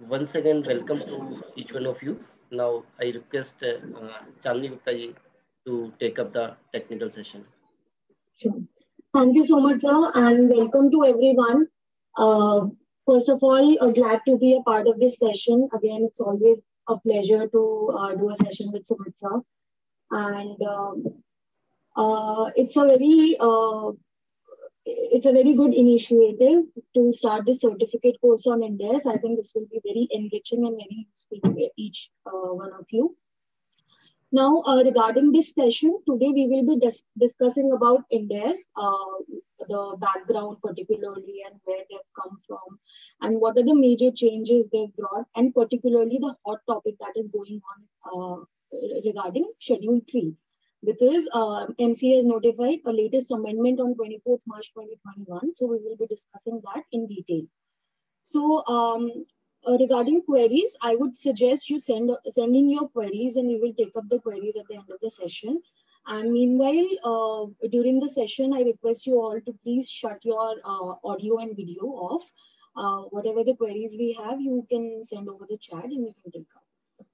Once again, welcome to each one of you. Now, I request Chandni Gupta ji to take up the technical session. Sure. Thank you so much, sir, and welcome to everyone. Uh, First of all, glad to be a part of this session. Again, it's always a pleasure to do a session with Sumit sir. And it's a very good initiative to start the certificate course on Indies. I think this will be very enriching and very useful to each one of you. Now, regarding this session, today we will be discussing about Indies, the background particularly and where they've come from, and what are the major changes they've brought, and particularly the hot topic that is going on regarding Schedule 3. Because MC has notified a latest amendment on 24th March 2021, so we will be discussing that in detail. So, regarding queries, I would suggest you send in your queries, and we will take up the queries at the end of the session. And meanwhile, during the session, I request you all to please shut your audio and video off. Whatever the queries we have, you can send over the chat and we can take up.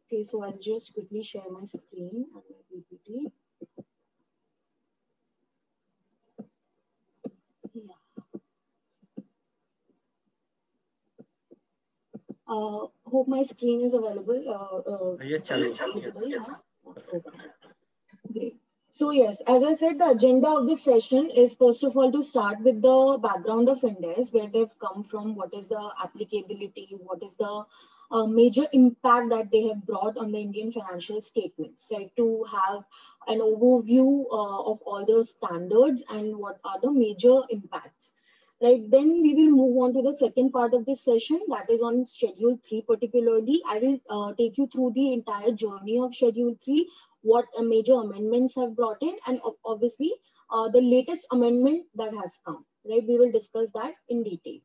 Okay, so I'll just quickly share my screen and my PPT. Hope my screen is available. Yes, Chandni. Yes. Okay. Great. So yes, as I said, the agenda of this session is first of all to start with the background of Indies, where they've come from, what is the applicability, what is the major impact that they have brought on the Indian financial statements, right? To have an overview of all the standards and what are the major impacts. Right, then we will move on to the second part of this session, that is on Schedule 3 particularly. I will take you through the entire journey of Schedule 3, what major amendments have brought in, and obviously the latest amendment that has come, right? We will discuss that in detail.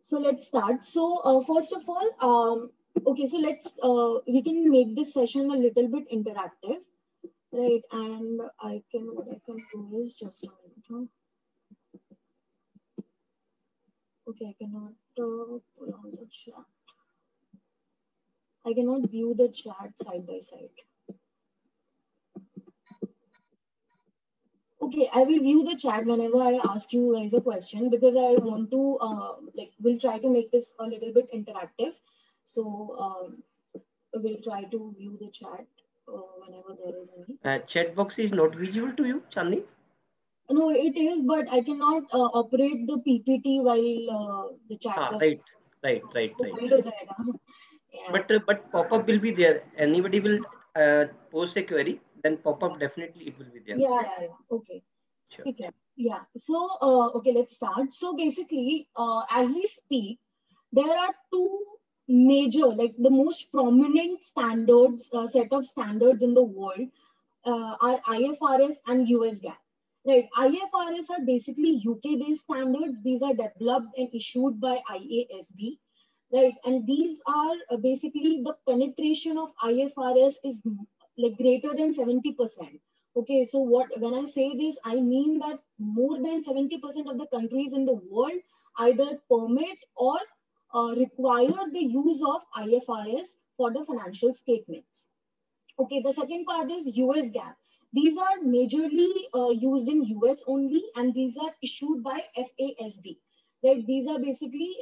So let's start. So first of all, okay, so we can make this session a little bit interactive, right? And what I can do is just a minute. Huh? Okay, I cannot pull on the chat. I cannot view the chat side by side. Okay, I will view the chat whenever I ask you guys a question, because I want to we'll try to make this a little bit interactive. So we'll try to view the chat whenever there is any. Chat box is not visible to you, Chandni? No, it is, but I cannot operate the PPT while the chat. Right. Yeah. But pop-up will be there. Anybody will post a query, then pop-up definitely it will be there. Yeah. Okay. Sure. Okay. Yeah. So okay, let's start. So basically, as we speak, there are two major, like the most prominent standards, set of standards in the world are IFRS and US GAAP. Right. IFRS are basically UK-based standards. These are developed and issued by IASB. Right. And these are basically the penetration of IFRS is like greater than 70%. Okay. So when I say this, I mean that more than 70% of the countries in the world either permit or require the use of IFRS for the financial statements. Okay, the second part is US GAAP. These are majorly used in US only, and these are issued by FASB. Right? These are basically,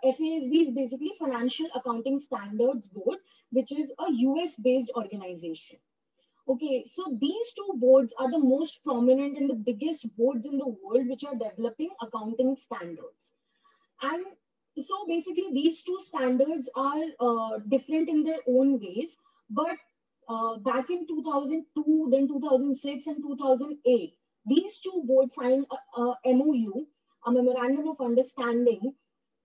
FASB is basically Financial Accounting Standards Board, which is a US based organization. Okay, so these two boards are the most prominent and the biggest boards in the world which are developing accounting standards. And so basically these two standards are different in their own ways, but back in 2002, then 2006 and 2008, these two boards signed a MOU, a Memorandum of Understanding,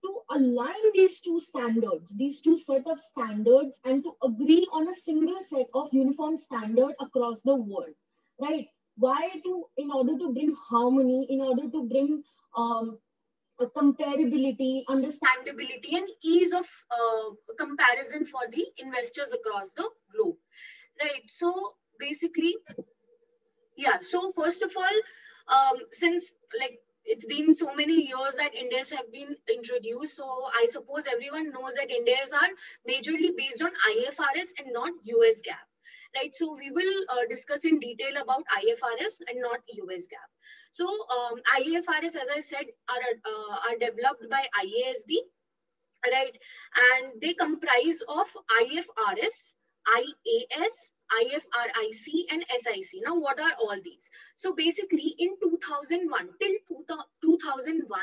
to align these two standards, these two set of standards, and to agree on a single set of uniform standard across the world, right? Why? In order to bring harmony, in order to bring comparability, understandability, and ease of comparison for the investors across the globe, right? So basically, yeah. So first of all, since like it's been so many years that Indias have been introduced. So I suppose everyone knows that Indias are majorly based on IFRS and not US GAAP. Right, so we will discuss in detail about IFRS and not US GAAP. So IFRS, as I said, are developed by IASB, right? And they comprise of IFRS, IAS, IFRIC, and SIC. Now, what are all these? So basically, in 2001 till 2001,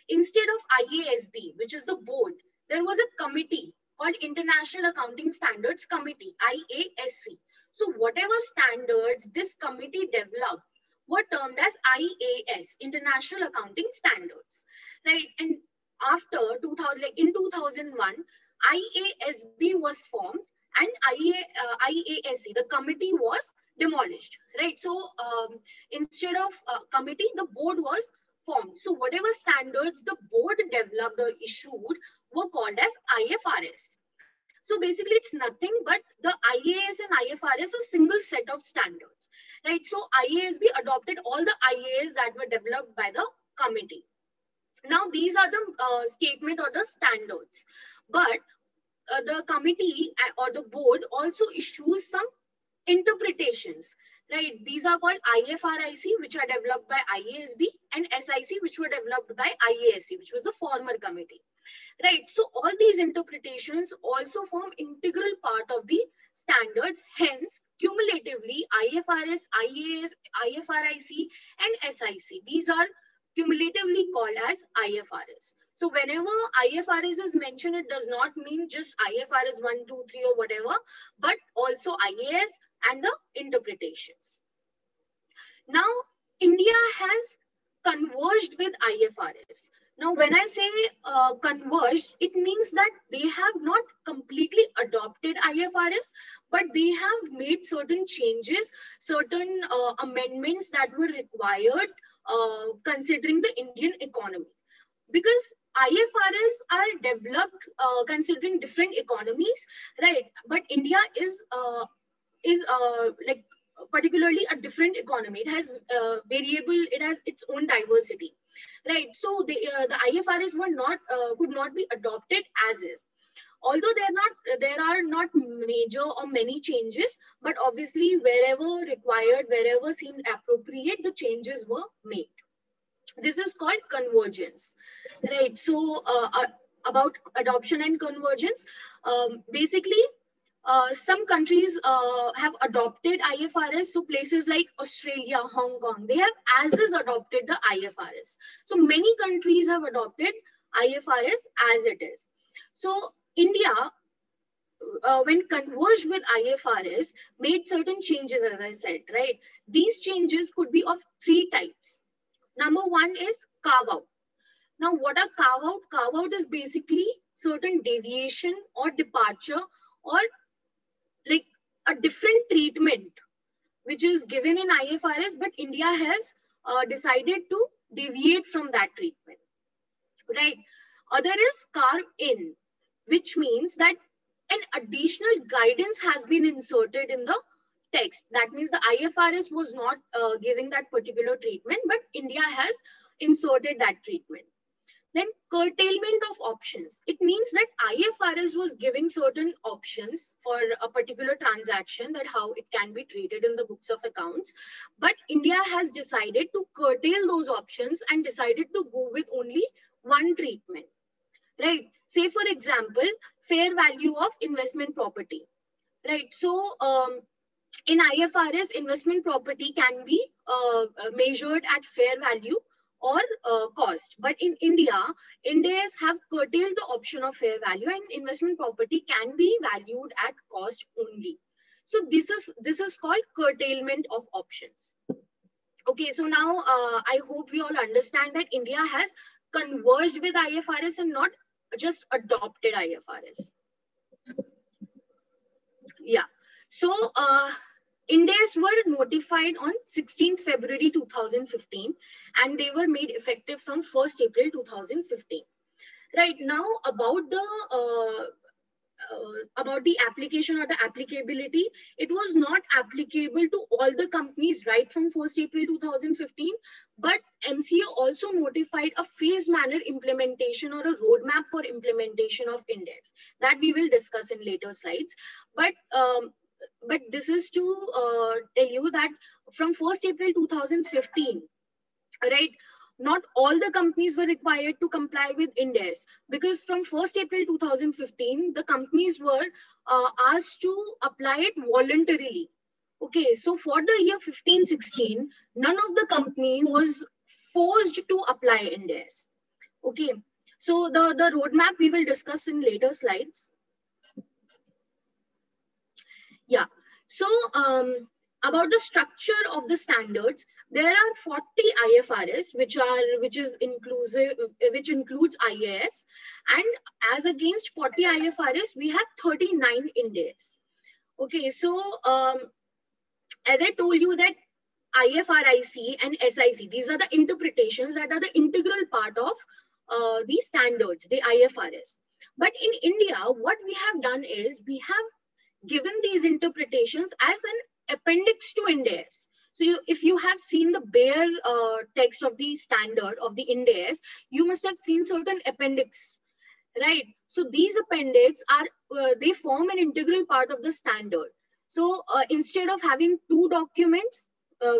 instead of IASB, which is the board, there was a committee called International Accounting Standards Committee, IASC. So whatever standards this committee developed were termed as IAS, International Accounting Standards, right? And after 2000, like in 2001, IASB was formed and IASC, the committee, was demolished, right? So instead of committee, the board was formed. So whatever standards the board developed or issued were called as IFRS. So basically, it's nothing but the IAS and IFRS, a single set of standards, right? So IASB adopted all the IAS that were developed by the committee. Now, these are the statement or the standards, but the committee or the board also issues some interpretations, right? These are called IFRIC, which are developed by IASB, and SIC, which were developed by IASC, which was the former committee, right? So all these interpretations also form integral part of the standards. Hence, cumulatively, IFRS, IAS, IFRIC, and SIC, these are cumulatively called as IFRS. So whenever IFRS is mentioned, it does not mean just IFRS 1, 2, 3 or whatever, but also IAS and the interpretations. Now, India has converged with IFRS. Now, when I say converged, it means that they have not completely adopted IFRS, but they have made certain changes, certain amendments that were required considering the Indian economy. Because IFRS are developed considering different economies, right? But India is like particularly a different economy. It has variable, it has its own diversity, right? So the IFRS were not could not be adopted as is. Although there are not major or many changes, but obviously wherever required, wherever seemed appropriate, the changes were made. This is called convergence, right? So about adoption and convergence, basically some countries have adopted IFRS. So places like Australia, Hong Kong, they have as is adopted the IFRS. So many countries have adopted IFRS as it is. So India, when converged with IFRS, made certain changes, as I said, right? These changes could be of three types. Number one is carve out. Now, what are carve out? Carve out is basically certain deviation or departure or like a different treatment which is given in IFRS, but India has decided to deviate from that treatment, right? Other is carve in, which means that an additional guidance has been inserted in the text. That means the IFRS was not giving that particular treatment, but India has inserted that treatment. Then curtailment of options. It means that IFRS was giving certain options for a particular transaction, that how it can be treated in the books of accounts. But India has decided to curtail those options and decided to go with only one treatment, right? Say, for example, fair value of investment property, right? So in IFRS, investment property can be measured at fair value or cost. But in India, Indians have curtailed the option of fair value, and investment property can be valued at cost only. So this is called curtailment of options. Okay, so now I hope we all understand that India has converged with IFRS and not just adopted IFRS. Yeah. So Indians were notified on 16th February 2015, and they were made effective from 1st April 2015. Right now, about the about the application or the applicability, it was not applicable to all the companies right from 1st April 2015, but MCA also notified a phased manner implementation or a roadmap for implementation of Ind AS that we will discuss in later slides. But this is to tell you that from 1st April 2015, right, not all the companies were required to comply with Ind AS, because from 1st April 2015, the companies were asked to apply it voluntarily. Okay, so for the year 15-16, none of the company was forced to apply Ind AS. Okay, so the roadmap we will discuss in later slides. Yeah, so about the structure of the standards, there are 40 IFRS, which includes IAS, and as against 40 IFRS, we have 39 Ind AS. Okay, so as I told you that IFRIC and SIC, these are the interpretations that are the integral part of the standards, the IFRS. But in India, what we have done is we have given these interpretations as an appendix to Ind AS. So if you have seen the bare text of the standard of the Ind AS, you must have seen certain appendix, right? So these appendix are, they form an integral part of the standard. So instead of having two documents,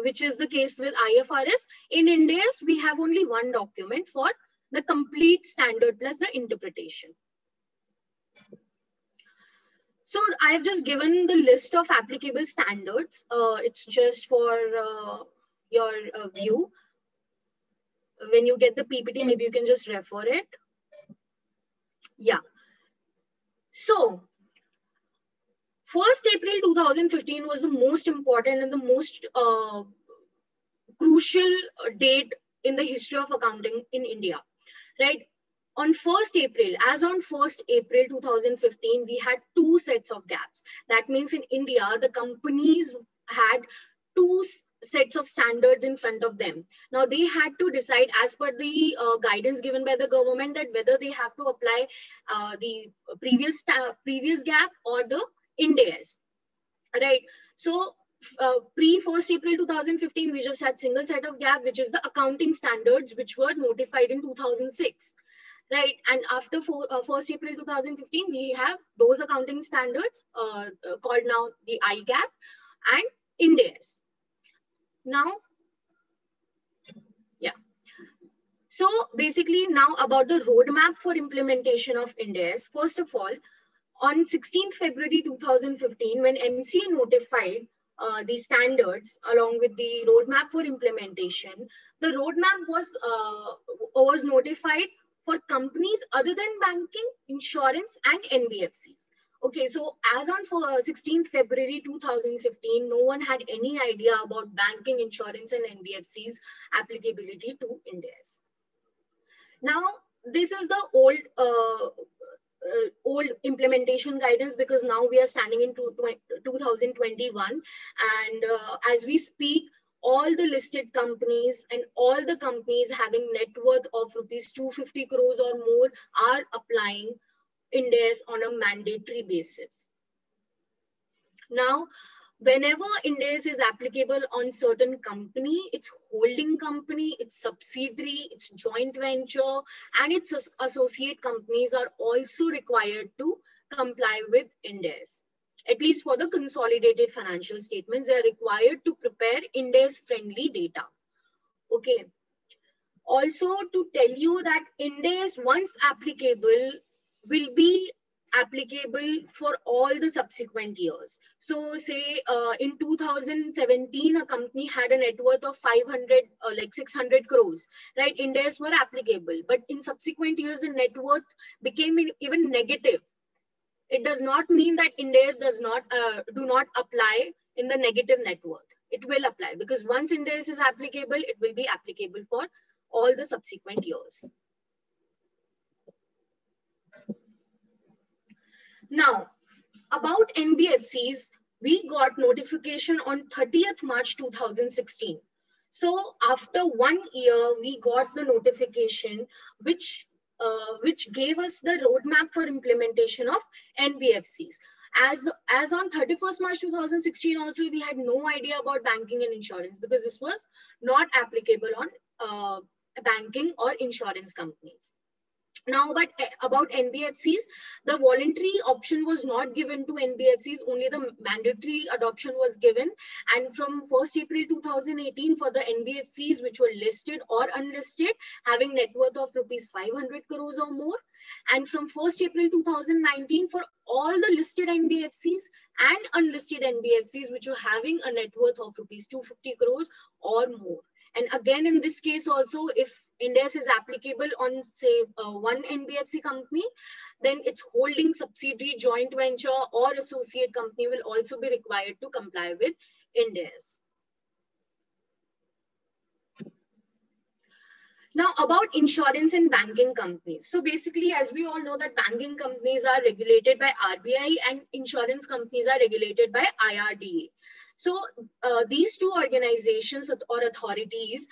which is the case with IFRS, in Ind AS, we have only one document for the complete standard plus the interpretation. So I have just given the list of applicable standards. It's just for your view. When you get the PPT, maybe you can just refer it. Yeah. So 1st April 2015 was the most important and the most crucial date in the history of accounting in India, right? On 1st April, as on 1st April 2015, we had two sets of gaps. That means in India, the companies had two sets of standards in front of them. Now they had to decide as per the guidance given by the government that whether they have to apply the previous gap or the Ind AS, right? So pre 1st April 2015, we just had single set of gap, which is the accounting standards, which were notified in 2006. Right, and after 1st April 2015, we have those accounting standards called now the IGAP and Ind AS. Now, yeah. So basically now about the roadmap for implementation of Ind AS. First of all, on 16th February 2015, when MCA notified the standards along with the roadmap for implementation, the roadmap was notified for companies other than banking, insurance, and NBFCs. Okay, so as on 16th February 2015, no one had any idea about banking, insurance, and NBFCs applicability to Ind AS. Now, this is the old implementation guidance, because now we are standing in 2021, and as we speak, all the listed companies and all the companies having net worth of rupees 250 crores or more are applying Ind AS on a mandatory basis. Now, whenever Ind AS is applicable on certain company, its holding company, its subsidiary, its joint venture, and its associate companies are also required to comply with Ind AS. At least for the consolidated financial statements, they are required to prepare Ind AS friendly data. Okay. Also to tell you that Ind AS, once applicable, will be applicable for all the subsequent years. So say in 2017, a company had a net worth of 600 crores, right? Ind AS were applicable, but in subsequent years, the net worth became even negative. It does not mean that Ind AS do not apply in the negative net worth. It will apply, because once Ind AS is applicable, it will be applicable for all the subsequent years. Now, about NBFCs, we got notification on 30th March 2016. So after 1 year, we got the notification, which which gave us the roadmap for implementation of NBFCs. As on 31st March 2016 also, we had no idea about banking and insurance because this was not applicable on banking or insurance companies. Now, but about NBFCs, the voluntary option was not given to NBFCs, only the mandatory adoption was given. And from 1st April 2018, for the NBFCs which were listed or unlisted, having net worth of rupees 500 crores or more. And from 1st April 2019, for all the listed NBFCs and unlisted NBFCs which were having a net worth of rupees 250 crores or more. And again, in this case also, if Ind AS is applicable on, say, one NBFC company, then its holding subsidiary, joint venture, or associate company will also be required to comply with Ind AS. Now, about insurance and banking companies. So basically, as we all know that banking companies are regulated by RBI and insurance companies are regulated by IRDA. So these two organizations or authorities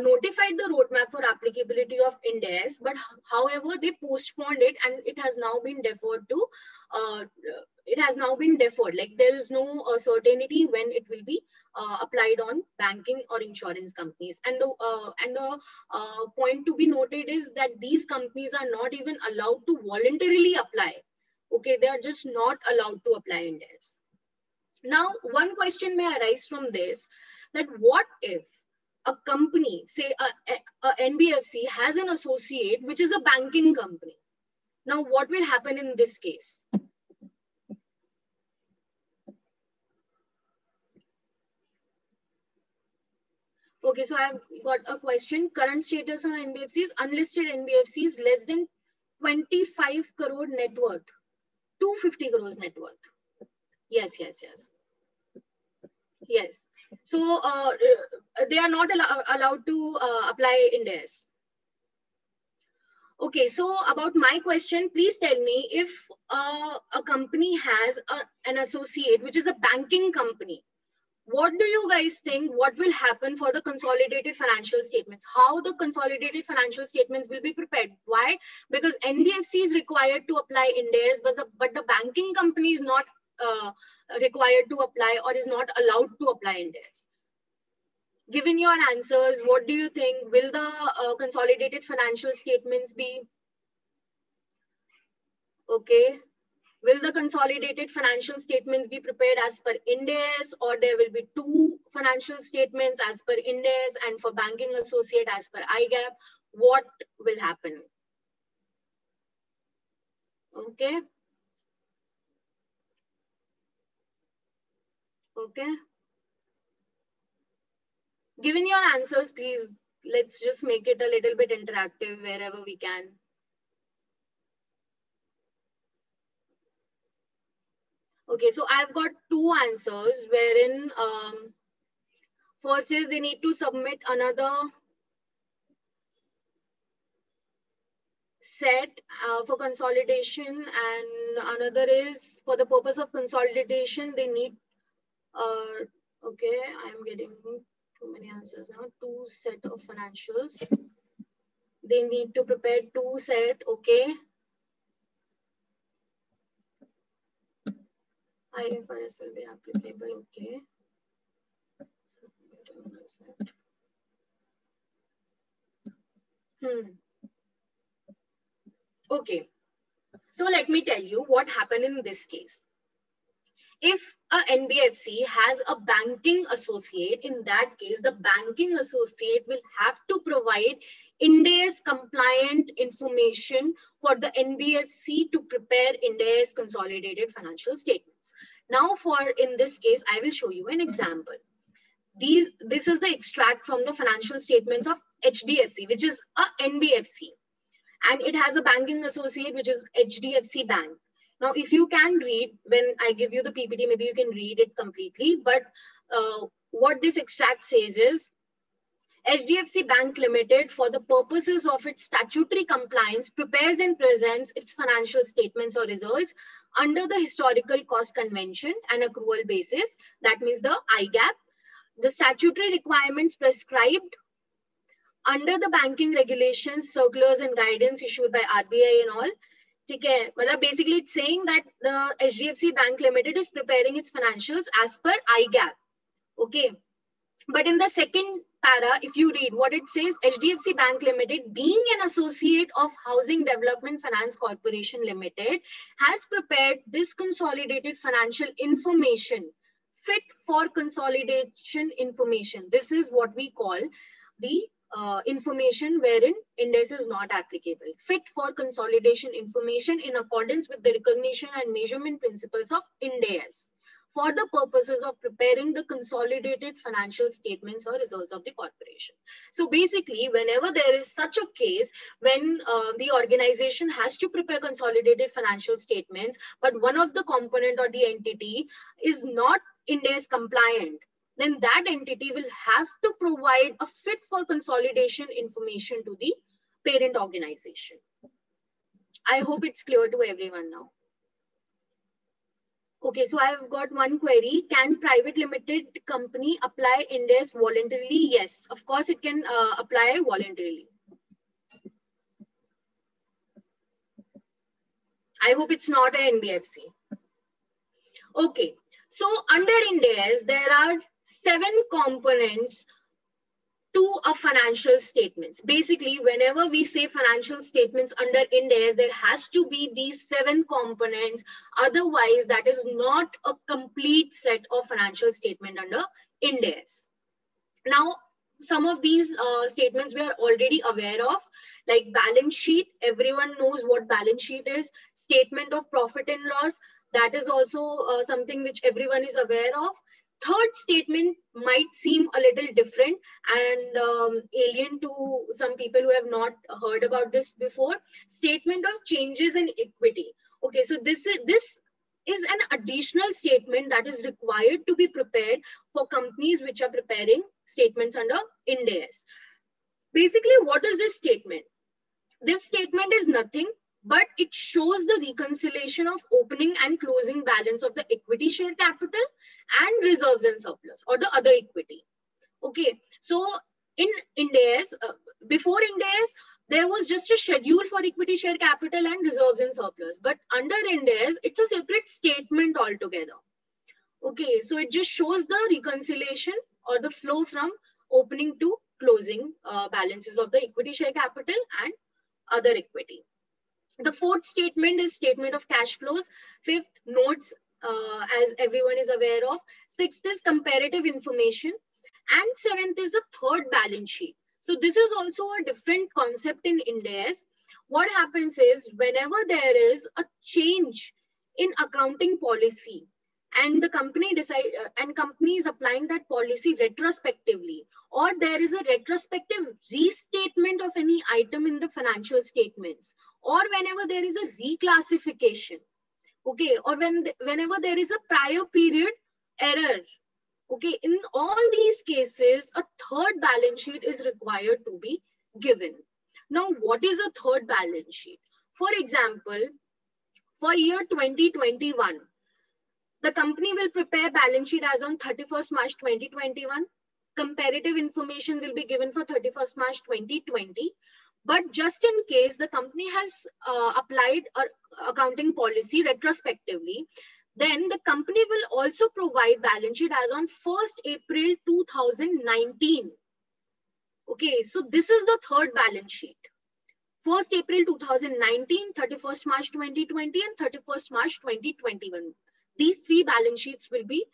notified the roadmap for applicability of Ind AS, but however, they postponed it and it has now been deferred to, like there is no certainty when it will be applied on banking or insurance companies. And the point to be noted is that these companies are not even allowed to voluntarily apply. Okay, they are just not allowed to apply Ind AS. Now, one question may arise from this, that what if a company, say a NBFC, has an associate which is a banking company? Now, what will happen in this case? Okay, so I have got a question. Current status on NBFCs, unlisted NBFCs less than 25 crore net worth, 250 crores net worth. Yes. So they are not allowed to apply Ind AS. Okay, so about my question, please tell me if a company has an associate which is a banking company. What do you guys think? What will happen for the consolidated financial statements? How the consolidated financial statements will be prepared? Why? Because NBFC is required to apply Ind AS, but the banking company is not required to apply or is not allowed to apply Ind AS. Given your answers, what do you think? Will the consolidated financial statements be okay? Will the consolidated financial statements be prepared as per Ind AS, or there will be two financial statements as per Ind AS and for banking associate as per IGAAP? What will happen? Okay. Okay. Given your answers, please, let's just make it a little bit interactive wherever we can. Okay, so I've got two answers wherein first is they need to submit another set for consolidation, and another is for the purpose of consolidation they need okay, I'm getting too many answers now. Two set of financials. They need to prepare two set. Okay. IFRS will be applicable. Okay. Okay. So let me tell you what happened in this case. If a NBFC has a banking associate, in that case, the banking associate will have to provide Ind AS compliant information for the NBFC to prepare Ind AS consolidated financial statements. Now, in this case, I will show you an example. This is the extract from the financial statements of HDFC, which is a NBFC, and it has a banking associate, which is HDFC Bank. Now, if you can read, when I give you the PPT, maybe you can read it completely. But what this extract says is, HDFC Bank Limited, for the purposes of its statutory compliance, prepares and presents its financial statements or results under the historical cost convention and accrual basis. That means the IGAAP. The statutory requirements prescribed under the banking regulations, circulars and guidance issued by RBI and all. Basically, it's saying that the HDFC Bank Limited is preparing its financials as per IGAAP. Okay. But in the second para, if you read what it says, HDFC Bank Limited, being an associate of Housing Development Finance Corporation Limited, has prepared this consolidated financial information fit for consolidation information. This is what we call the information wherein Ind AS is not applicable. Fit for consolidation information in accordance with the recognition and measurement principles of Ind AS, for the purposes of preparing the consolidated financial statements or results of the corporation. So basically, whenever there is such a case, when the organization has to prepare consolidated financial statements, but one of the component or the entity is not Ind AS compliant, then that entity will have to provide a fit for consolidation information to the parent organization. I hope it's clear to everyone now. Okay, so I've got one query. Can private limited company apply Ind AS voluntarily? Yes, of course it can apply voluntarily. I hope it's not an NBFC. Okay, so under Ind AS, there are 7 components to a financial statements. Basically, whenever we say financial statements under Ind AS, there has to be these 7 components. Otherwise, that is not a complete set of financial statement under Ind AS. Now, some of these statements we are already aware of, like balance sheet. Everyone knows what balance sheet is. Statement of profit and loss. That is also something which everyone is aware of. Third statement might seem a little different and alien to some people who have not heard about this before. Statement of changes in equity. Okay, so this is an additional statement that is required to be prepared for companies which are preparing statements under Ind AS. Basically, what is this statement? This statement is nothing, but it shows the reconciliation of opening and closing balance of the equity share capital and reserves and surplus, or the other equity. Okay, so in Ind AS, before Ind AS, there was just a schedule for equity share capital and reserves and surplus. But under Ind AS, it's a separate statement altogether. Okay, so it just shows the reconciliation or the flow from opening to closing balances of the equity share capital and other equity. The fourth statement is statement of cash flows. Fifth, notes, as everyone is aware of. Sixth is comparative information. And seventh is the third balance sheet. So this is also a different concept in Ind AS. What happens is whenever there is a change in accounting policy and the company company is applying that policy retrospectively, or there is a retrospective restatement of any item in the financial statements, or whenever there is a reclassification, okay, or whenever there is a prior period error, okay, in all these cases, a third balance sheet is required to be given. Now, what is a third balance sheet? For example, for year 2021, the company will prepare balance sheet as on 31st March 2021. Comparative information will be given for 31st March 2020. But just in case the company has applied an accounting policy retrospectively, then the company will also provide balance sheet as on 1st April 2019. Okay, so this is the third balance sheet. 1st April 2019, 31st March 2020, and 31st March 2021. These 3 balance sheets will be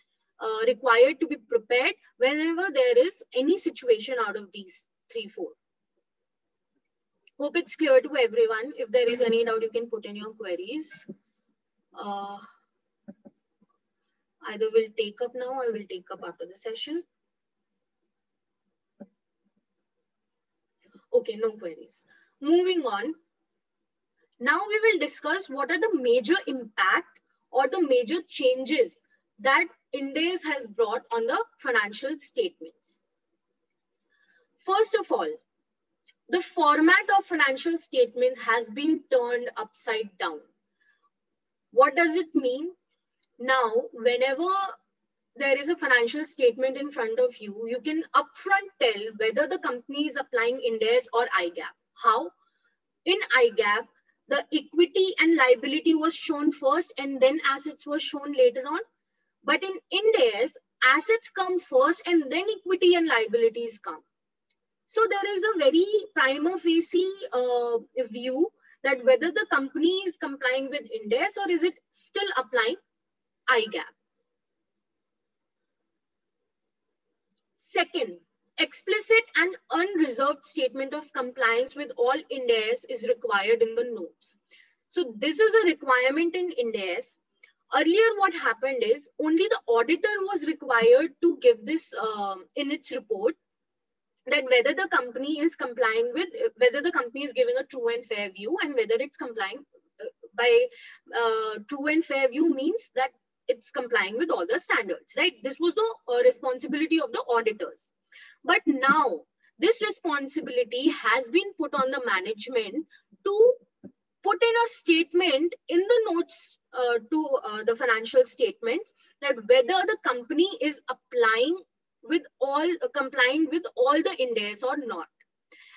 required to be prepared whenever there is any situation out of these 3-4. Hope it's clear to everyone. If there is any doubt, you can put in your queries. Either we'll take up now or we'll take up after the session. Okay, no queries. Moving on. Now we will discuss what are the major impact or the major changes that Ind AS has brought on the financial statements. First of all, the format of financial statements has been turned upside down. What does it mean? Now, whenever there is a financial statement in front of you, you can upfront tell whether the company is applying Ind AS or IGAAP. How? In IGAAP, the equity and liability was shown first and then assets were shown later on. But in Ind AS, assets come first and then equity and liabilities come. So there is a very prima facie view that whether the company is complying with Ind AS or is it still applying IGAAP. Second, explicit and unreserved statement of compliance with all Ind AS is required in the notes. So this is a requirement in Ind AS. Earlier, what happened is only the auditor was required to give this in its report, that whether the company is complying with, whether the company is giving a true and fair view, and whether it's complying by true and fair view means that it's complying with all the standards, right? This was the responsibility of the auditors. But now this responsibility has been put on the management to put in a statement in the notes to the financial statements that whether the company is applying with all, complying with all the Ind AS or not.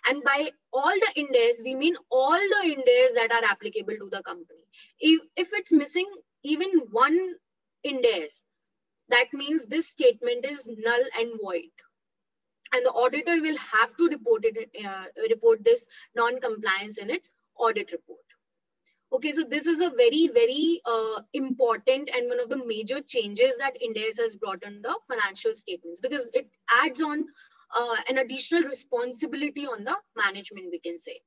And by all the Ind AS, we mean all the Ind AS that are applicable to the company. If it's missing even one Ind AS, that means this statement is null and void. And the auditor will have to report this non-compliance in its audit report. Okay, so this is a very, very important and one of the major changes that Ind AS has brought on the financial statements, because it adds on an additional responsibility on the management, we can say.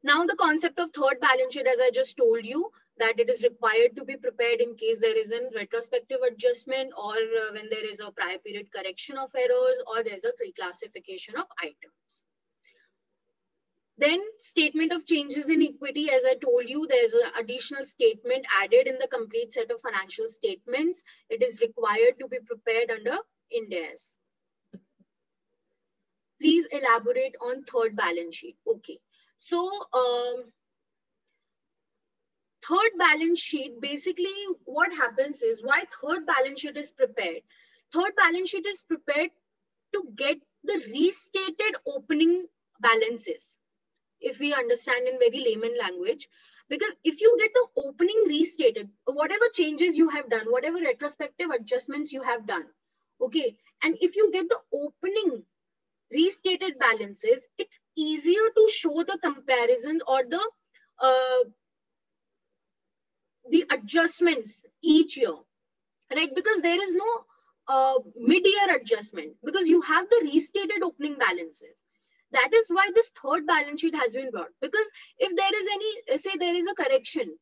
Now, the concept of third balance sheet, as I just told you, that it is required to be prepared in case there is a retrospective adjustment or when there is a prior period correction of errors or there's a reclassification of items. Then statement of changes in equity, as I told you, there's an additional statement added in the complete set of financial statements. It is required to be prepared under Ind AS. Please elaborate on third balance sheet. Okay, so third balance sheet, basically what happens is, why third balance sheet is prepared? Third balance sheet is prepared to get the restated opening balances, if we understand in very layman language. Because if you get the opening restated, whatever changes you have done, whatever retrospective adjustments you have done, okay, and if you get the opening restated balances, it's easier to show the comparisons or the adjustments each year, right? Because there is no mid-year adjustment, because you have the restated opening balances. That is why this third balance sheet has been brought. Because if there is any, say there is a correction,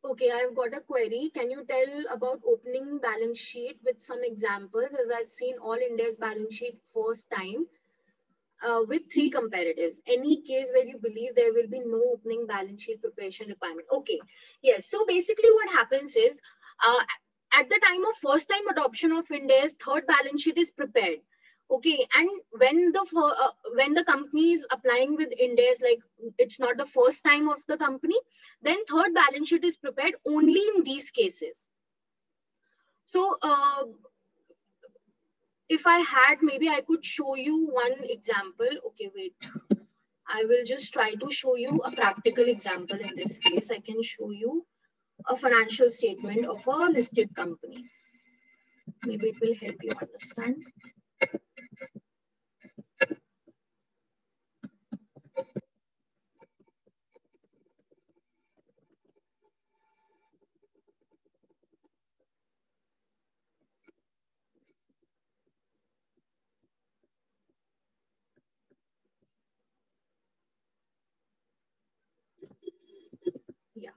okay, I've got a query. Can you tell about opening balance sheet with some examples, as I've seen all Ind AS balance sheet first time with 3 comparatives. Any case where you believe there will be no opening balance sheet preparation requirement. Okay, yes. So basically what happens is, at the time of first time adoption of Ind AS, third balance sheet is prepared. Okay, and when the company is applying with Ind AS, like it's not the first time of the company, then third balance sheet is prepared only in these cases. So if I had, maybe I could show you one example. Okay, wait. I will just try to show you a practical example in this case. I can show you a financial statement of a listed company. Maybe it will help you understand. Yeah.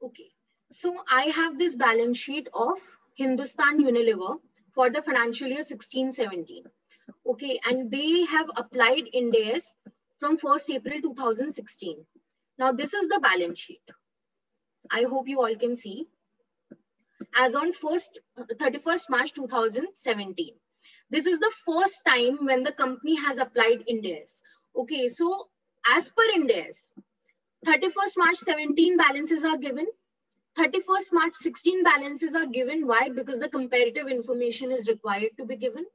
Okay. So I have this balance sheet of Hindustan Unilever for the financial year 16-17. Okay, and they have applied Ind AS from 1st April 2016. Now this is the balance sheet. I hope you all can see. As on 31st March 2017. This is the first time when the company has applied Ind AS. Okay, so as per Ind AS, 31st March 17 balances are given. 31st March 16 balances are given. Why? Because the comparative information is required to be given.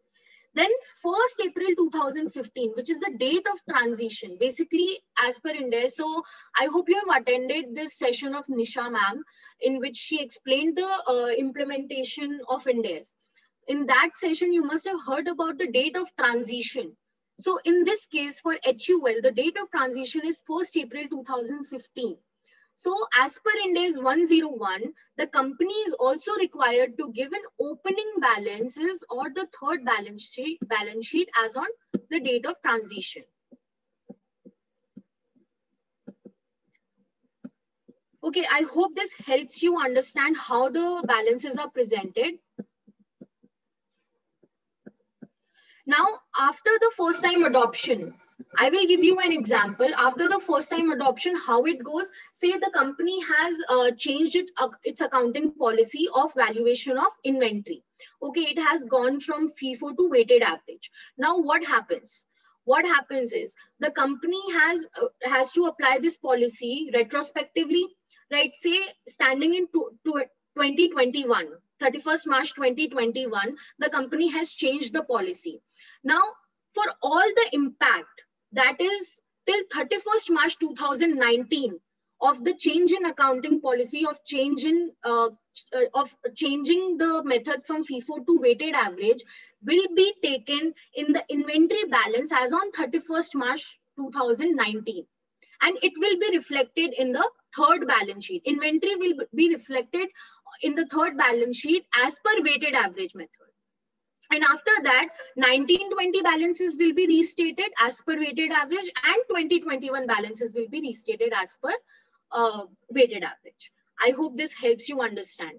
Then 1st April 2015, which is the date of transition, basically as per Ind AS. So I hope you have attended this session of Nisha ma'am, in which she explained the implementation of Ind AS. In that session, you must have heard about the date of transition. So in this case for HUL, the date of transition is 1st April 2015. So as per Ind AS 101, the company is also required to give an opening balances or the third balance sheet as on the date of transition. Okay, I hope this helps you understand how the balances are presented. Now, after the first time adoption, I will give you an example. After the first time adoption, how it goes. Say the company has changed its accounting policy of valuation of inventory. Okay, it has gone from FIFO to weighted average. Now what happens? What happens is the company has to apply this policy retrospectively, right? Say standing in 2021. 31st March 2021, the company has changed the policy. Now, for all the impact that is till 31st March 2019 of the change in accounting policy of changing the method from FIFO to weighted average will be taken in the inventory balance as on 31st March 2019. And it will be reflected in the third balance sheet. Inventory will be reflected in the third balance sheet as per weighted average method. And after that, 1920 balances will be restated as per weighted average, and 2021 balances will be restated as per weighted average. I hope this helps you understand.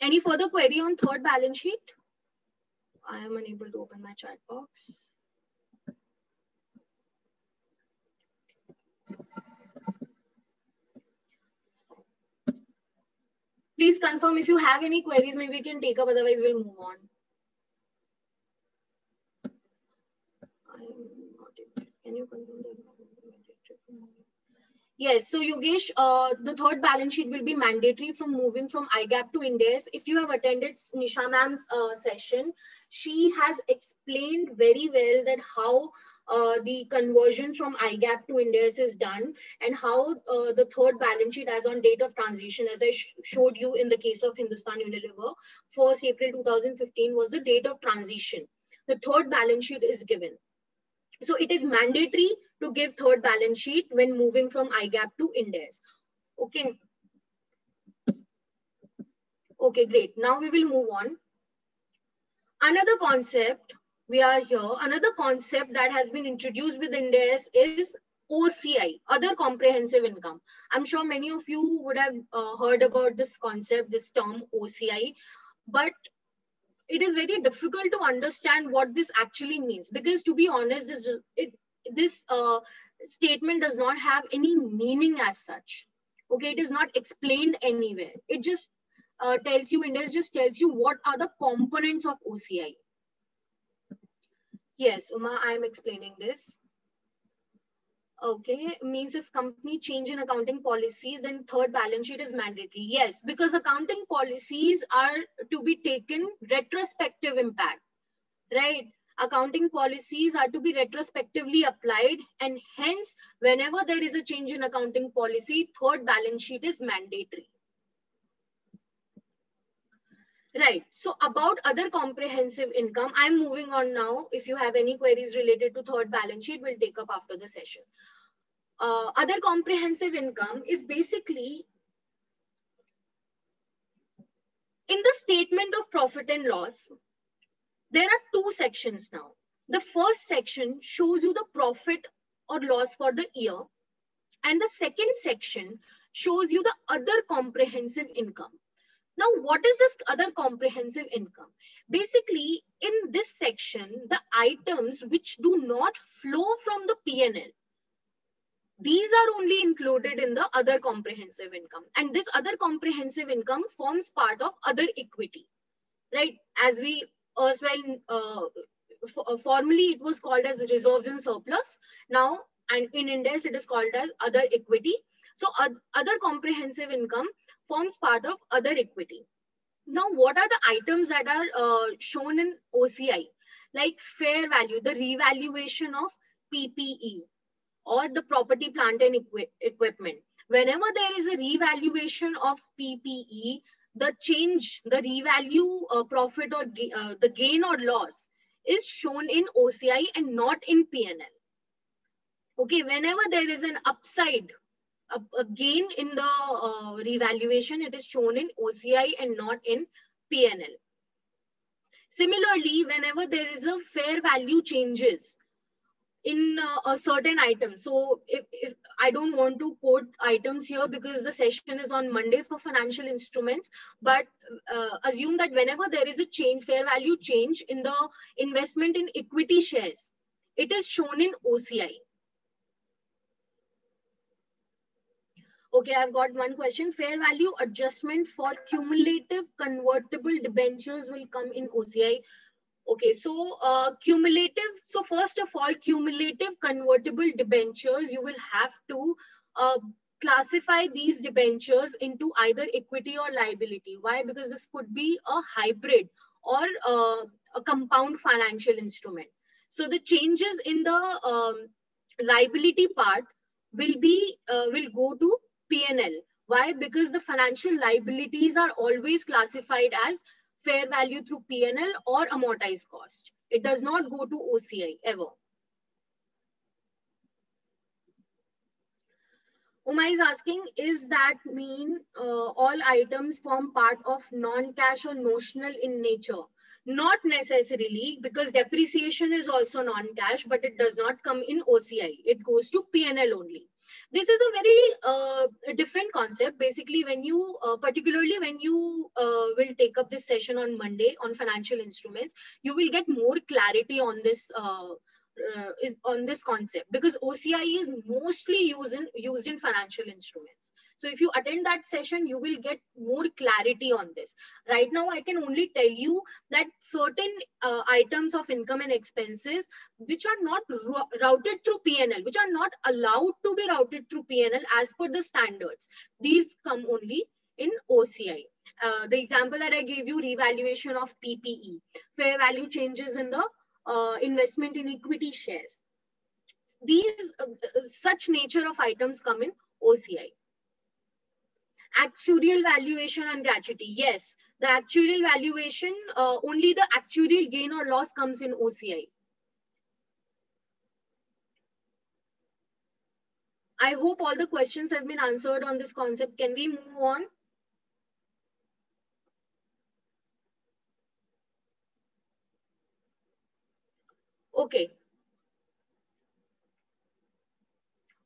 Any further query on third balance sheet? I am unable to open my chat box. Please confirm if you have any queries, maybe we can take up, otherwise we'll move on. Can you confirm that? Yes, so Yogesh, the third balance sheet will be mandatory from moving from IGAAP to Ind AS. If you have attended Nisha ma'am's session, she has explained very well that how the conversion from IGAAP to Ind AS is done, and how the third balance sheet as on date of transition, as I showed you in the case of Hindustan Unilever, 1st April 2015 was the date of transition. The third balance sheet is given. So it is mandatory to give third balance sheet when moving from IGAAP to Ind AS. Okay. Okay, great. Now we will move on. Another concept another concept that has been introduced with Ind AS is OCI, other comprehensive income. I'm sure many of you would have heard about this concept, this term OCI, but it is very difficult to understand what this actually means, because to be honest, this statement does not have any meaning as such. Okay, it is not explained anywhere. It just tells you, Ind AS just tells you what are the components of OCI. Yes, Uma, I am explaining this. Okay, means if company change in accounting policies, then third balance sheet is mandatory. Yes, because accounting policies are to be taken retrospective impact, right? Accounting policies are to be retrospectively applied, and hence, whenever there is a change in accounting policy, third balance sheet is mandatory. Right. So about other comprehensive income, I'm moving on now. If you have any queries related to third balance sheet, we'll take up after the session. Other comprehensive income is basically in the statement of profit and loss. There are two sections now. The first section shows you the profit or loss for the year, and the second section shows you the other comprehensive income. Now, what is this other comprehensive income? Basically, in this section, the items which do not flow from the P&L, these are only included in the other comprehensive income. And this other comprehensive income forms part of other equity, right? As we formerly it was called as reserves and surplus. Now, and in Ind AS it is called as other equity. So other comprehensive income forms part of other equity. Now, what are the items that are shown in OCI? Like fair value, the revaluation of PPE or the property, plant and equipment. Whenever there is a revaluation of PPE, the change, the revalue profit or the gain or loss is shown in OCI and not in PNL. Okay, whenever there is an upside, a gain in the revaluation, it is shown in OCI and not in PNL. Similarly, whenever there is a fair value changes in a certain item. So if I don't want to quote items here because the session is on Monday for financial instruments, but assume that whenever there is a change, fair value change in the investment in equity shares, it is shown in OCI. Okay, I've got one question. Fair value adjustment for cumulative convertible debentures will come in OCI. Okay, so cumulative. So first of all, cumulative convertible debentures, you will have to classify these debentures into either equity or liability. Why? Because this could be a hybrid or a compound financial instrument. So the changes in the liability part will go to P&L. Why? Because the financial liabilities are always classified as fair value through P&L or amortized cost. It does not go to OCI ever. Uma is asking, is that mean all items form part of non-cash or notional in nature? Not necessarily, because depreciation is also non-cash, but it does not come in OCI. It goes to P&L only. This is a very different concept. Basically, when you, particularly when you will take up this session on Monday on financial instruments, you will get more clarity on this concept, because OCI is mostly used in financial instruments. So if you attend that session, you will get more clarity on this. Right now, I can only tell you that certain items of income and expenses which are not routed through P&L, which are not allowed to be routed through P&L as per the standards, these come only in OCI. The example that I gave you, revaluation of PPE, fair value changes in the investment in equity shares. These such nature of items come in OCI. Actuarial valuation and gratuity. Yes, the actuarial valuation, only the actuarial gain or loss comes in OCI. I hope all the questions have been answered on this concept. Can we move on? Okay.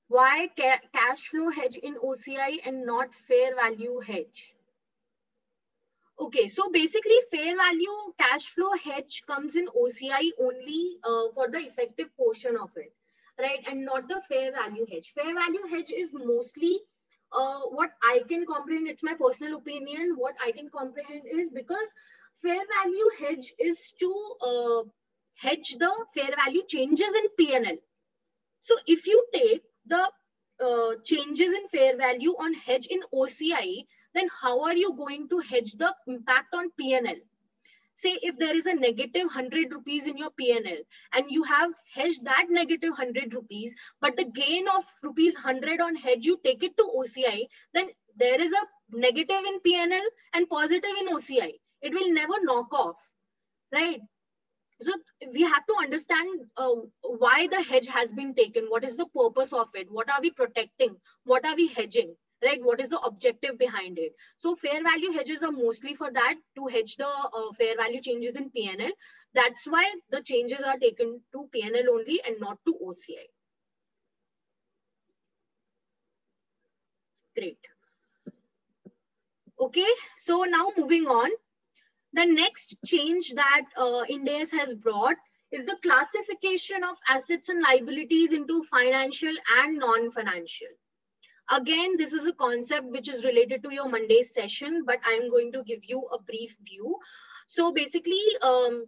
Why cash flow hedge in OCI and not fair value hedge? Okay, so basically fair value cash flow hedge comes in OCI only for the effective portion of it, right? And not the fair value hedge. Fair value hedge is mostly what I can comprehend. It's my personal opinion. What I can comprehend is because fair value hedge is to hedge the fair value changes in P&L. So if you take the changes in fair value on hedge in OCI, then how are you going to hedge the impact on P&L? Say if there is a negative 100 rupees in your P&L and you have hedged that negative 100 rupees, but the gain of rupees 100 on hedge, you take it to OCI, then there is a negative in P&L and positive in OCI. It will never knock off, right? So we have to understand why the hedge has been taken. What is the purpose of it? What are we protecting? What are we hedging? Right? What is the objective behind it? So fair value hedges are mostly for that, to hedge the fair value changes in P&L. That's why the changes are taken to P&L only and not to OCI. Great. Okay, so now moving on. The next change that Ind AS has brought is the classification of assets and liabilities into financial and non-financial. Again, this is a concept which is related to your Monday session, but I'm going to give you a brief view. So basically, all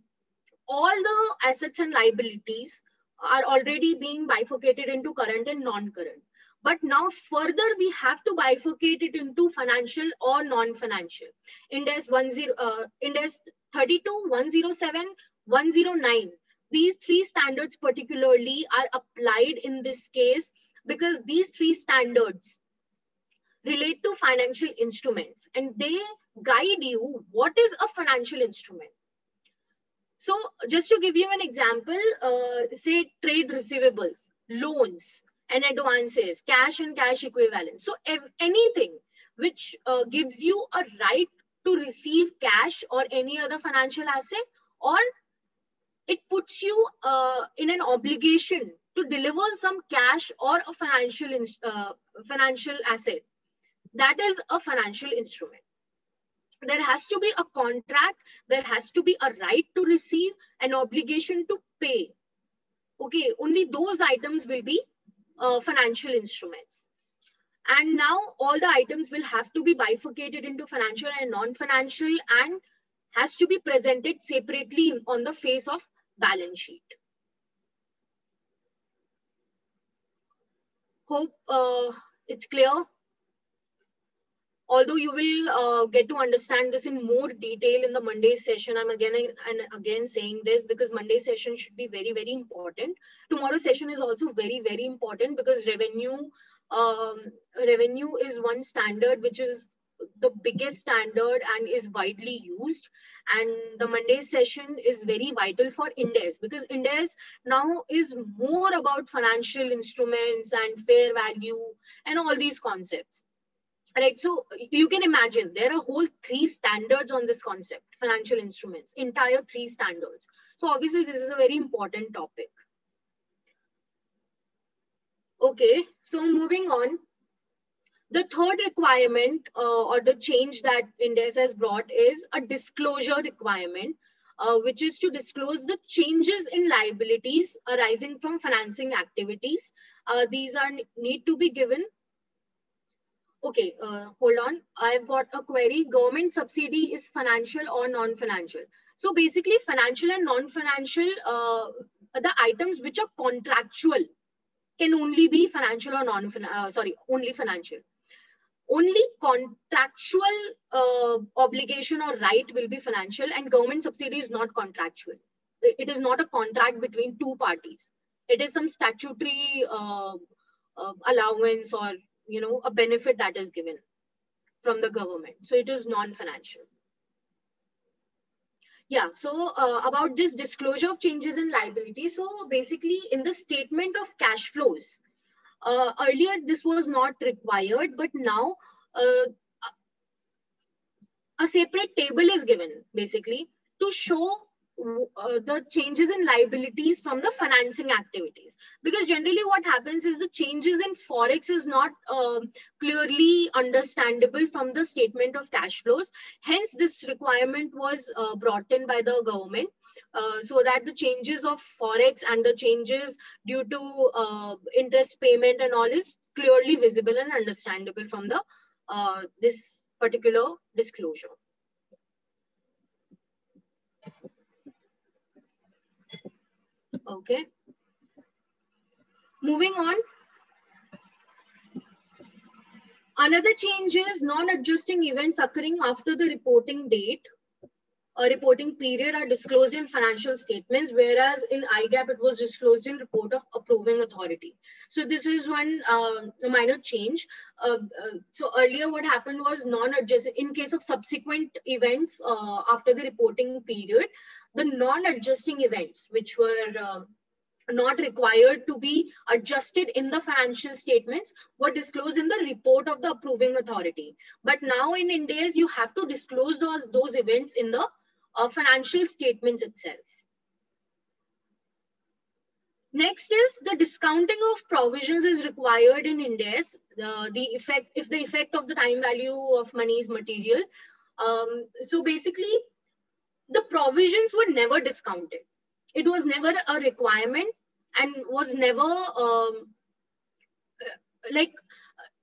the assets and liabilities are already being bifurcated into current and non-current. But now further, we have to bifurcate it into financial or non-financial. Ind AS 32, 107, 109. These three standards particularly are applied in this case because these three standards relate to financial instruments and they guide you what is a financial instrument. So just to give you an example, say trade receivables, loans and advances, cash and cash equivalent. So anything which gives you a right to receive cash or any other financial asset, or it puts you in an obligation to deliver some cash or a financial asset, that is a financial instrument. There has to be a contract, there has to be a right to receive, an obligation to pay. Okay, only those items will be financial instruments. And now all the items will have to be bifurcated into financial and non-financial and has to be presented separately on the face of balance sheet. Hope it's clear. Although you will get to understand this in more detail in the Monday session. I'm again and again saying this because Monday session should be very, very important. Tomorrow's session is also very, very important because revenue is one standard which is the biggest standard and is widely used. And the Monday session is very vital for Ind AS because Ind AS now is more about financial instruments and fair value and all these concepts. Right, so you can imagine there are whole 3 standards on this concept, financial instruments, entire 3 standards. So obviously this is a very important topic. Okay, so moving on. The third requirement or the change that Ind AS has brought is a disclosure requirement, which is to disclose the changes in liabilities arising from financing activities. These need to be given. Okay, hold on. I've got a query. Government subsidy is financial or non-financial? So basically financial and non-financial, the items which are contractual can only be financial or only financial. Only contractual obligation or right will be financial, and government subsidy is not contractual. It is not a contract between 2 parties. It is some statutory allowance or a benefit that is given from the government. So it is non-financial. Yeah, so about this disclosure of changes in liability. So basically in the statement of cash flows, earlier this was not required, but now a separate table is given basically to show the changes in liabilities from the financing activities, because generally what happens is the changes in forex is not clearly understandable from the statement of cash flows. Hence this requirement was brought in by the government so that the changes of forex and the changes due to interest payment and all is clearly visible and understandable from the this particular disclosure. Okay. Moving on. Another change is non-adjusting events occurring after the reporting date or reporting period are disclosed in financial statements, whereas in IGAAP it was disclosed in report of approving authority. So this is one minor change. So earlier what happened was non-adjusting, in case of subsequent events after the reporting period, the non-adjusting events which were not required to be adjusted in the financial statements were disclosed in the report of the approving authority. But now in Ind AS, you have to disclose those events in the financial statements itself. Next is the discounting of provisions is required in Ind AS. If the effect of the time value of money is material. So basically, the provisions were never discounted. It was never a requirement and was never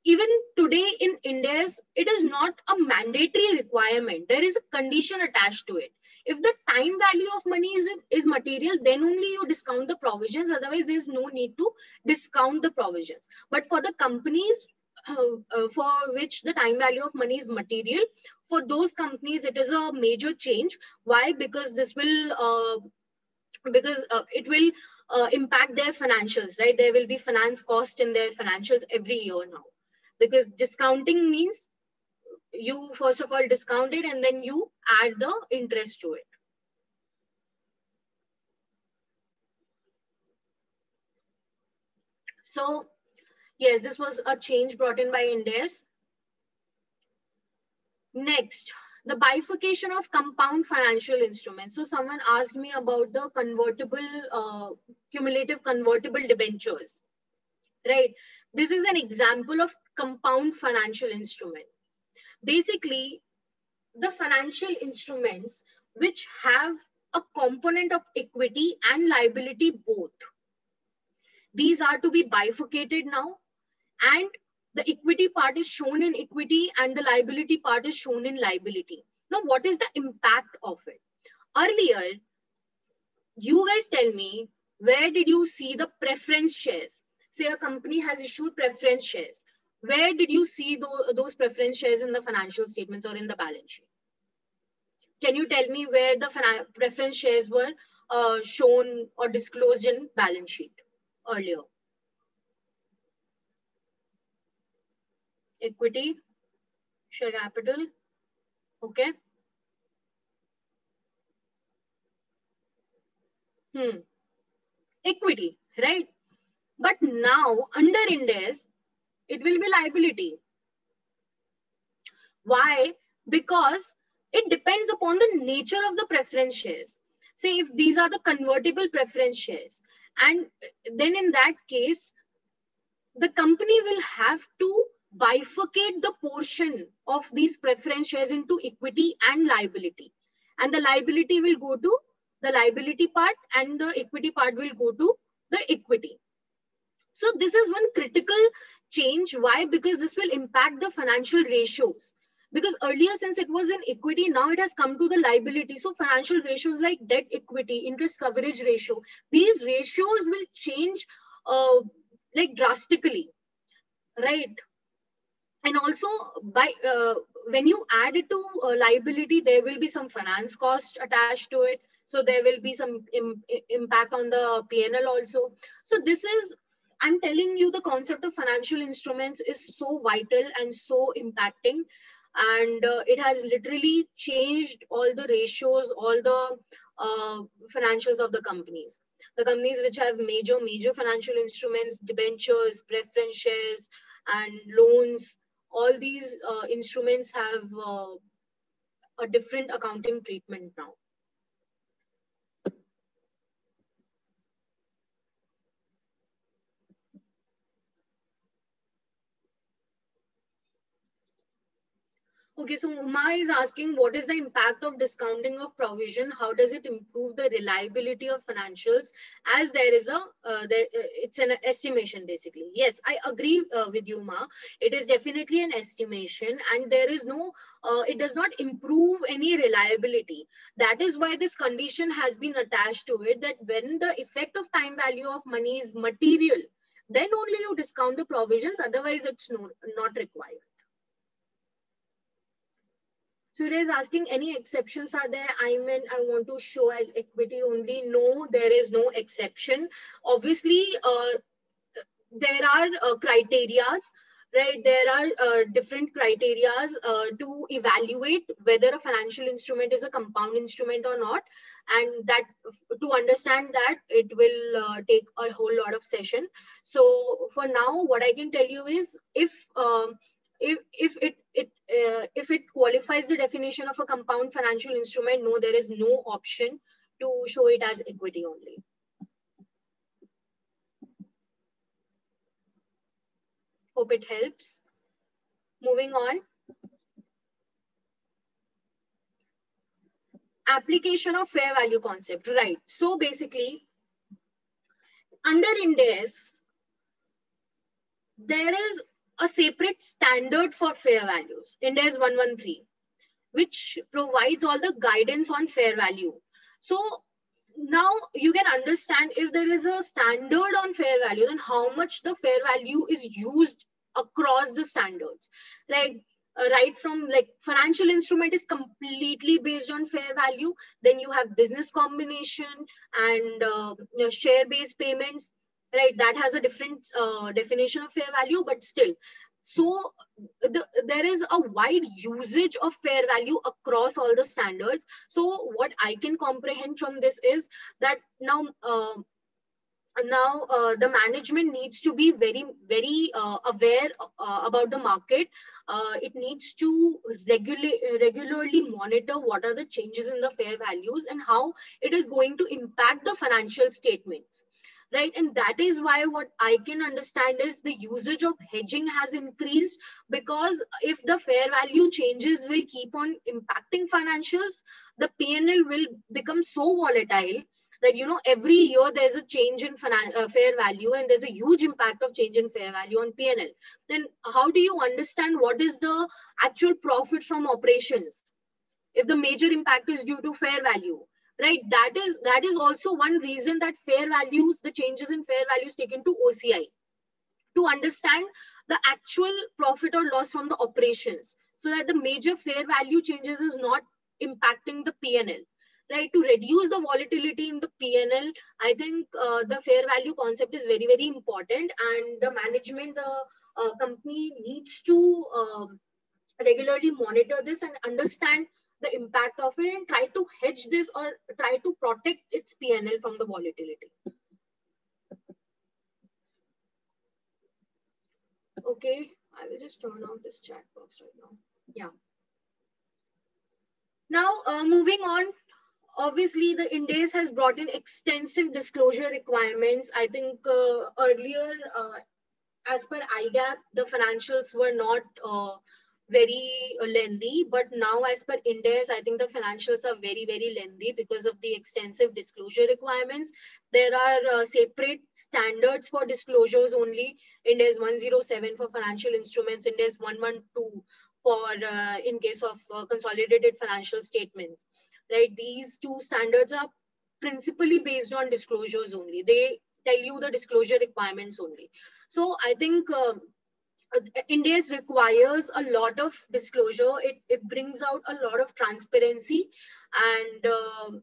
even today in India, it is not a mandatory requirement. There is a condition attached to it. If the time value of money is material, then only you discount the provisions. Otherwise, there is no need to discount the provisions. But for the companies for which the time value of money is material, for those companies, it is a major change. Why? Because this will it will impact their financials, right? There will be finance cost in their financials every year now, because discounting means you first of all discount it and then you add the interest to it. So yes, this was a change brought in by Ind AS. Next, the bifurcation of compound financial instruments. So someone asked me about the convertible, cumulative convertible debentures, right? This is an example of compound financial instrument. Basically, the financial instruments which have a component of equity and liability both, these are to be bifurcated now, and the equity part is shown in equity and the liability part is shown in liability. Now, what is the impact of it? Earlier, you guys tell me, where did you see the preference shares? Say a company has issued preference shares. Where did you see those preference shares in the financial statements or in the balance sheet? Can you tell me where the preference shares were shown or disclosed in balance sheet earlier? Equity, share capital, okay. Equity, right? But now under Ind AS, it will be liability. Why? Because it depends upon the nature of the preference shares. Say if these are the convertible preference shares, and then in that case, the company will have to bifurcate the portion of these preference shares into equity and liability. And the liability will go to the liability part and the equity part will go to the equity. So this is one critical change. Why? Because this will impact the financial ratios. Because earlier, since it was in equity, now it has come to the liability. So financial ratios like debt equity, interest coverage ratio, these ratios will change like drastically, right? And also by when you add it to liability, there will be some finance cost attached to it. So there will be some impact on the P&L also. So this is, I'm telling you, the concept of financial instruments is so vital and so impacting. And it has literally changed all the ratios, all the financials of the companies. The companies which have major financial instruments, debentures, preference shares, and loans, all these instruments have a different accounting treatment now. Okay, so Uma is asking, what is the impact of discounting of provision? How does it improve the reliability of financials? As there is a, it's an estimation basically. Yes, I agree with you, Ma. It is definitely an estimation, and there is no, it does not improve any reliability. That is why this condition has been attached to it, that when the effect of time value of money is material, then only you discount the provisions, otherwise it's not required. Surya is asking, any exceptions are there? I mean, I want to show as equity only. No, there is no exception. Obviously, there are criterias, right? There are different criterias to evaluate whether a financial instrument is a compound instrument or not. And that, to understand that, it will take a whole lot of session. So for now, what I can tell you is, if it qualifies the definition of a compound financial instrument, no, there is no option to show it as equity only. Hope it helps. Moving on. Application of fair value concept, right? So basically, under Ind AS, there is a separate standard for fair values, Ind AS 113, which provides all the guidance on fair value. So now you can understand, if there is a standard on fair value, then how much the fair value is used across the standards, right? Right from like financial instrument is completely based on fair value. Then you have business combination and share-based payments, right? That has a different definition of fair value, but still. So there is a wide usage of fair value across all the standards. So what I can comprehend from this is that now the management needs to be very aware about the market. It needs to regularly monitor what are the changes in the fair values and how it is going to impact the financial statements, right? And that is why what I can understand is the usage of hedging has increased, because if the fair value changes will keep on impacting financials, the P&L will become so volatile that, you know, every year there's a change in fair value, and there's a huge impact of change in fair value on P&L. Then how do you understand what is the actual profit from operations if the major impact is due to fair value, right? That is also one reason that fair values, the changes in fair values taken to OCI, to understand the actual profit or loss from the operations, so that the major fair value changes is not impacting the P&L. Right, to reduce the volatility in the P&L, I think the fair value concept is very important, and the management, the company needs to regularly monitor this and understand the impact of it, and try to hedge this or try to protect its P&L from the volatility. Okay, I will just turn off this chat box right now. Yeah. Now, moving on. Obviously, the Ind AS has brought in extensive disclosure requirements. I think earlier, as per IGAAP, the financials were not very lengthy, but now as per Ind AS, I think the financials are very lengthy because of the extensive disclosure requirements. There are separate standards for disclosures only. Ind AS 107 for financial instruments, Ind AS 112 for in case of consolidated financial statements. Right, these two standards are principally based on disclosures only. They tell you the disclosure requirements only. So I think Ind AS requires a lot of disclosure. It brings out a lot of transparency, and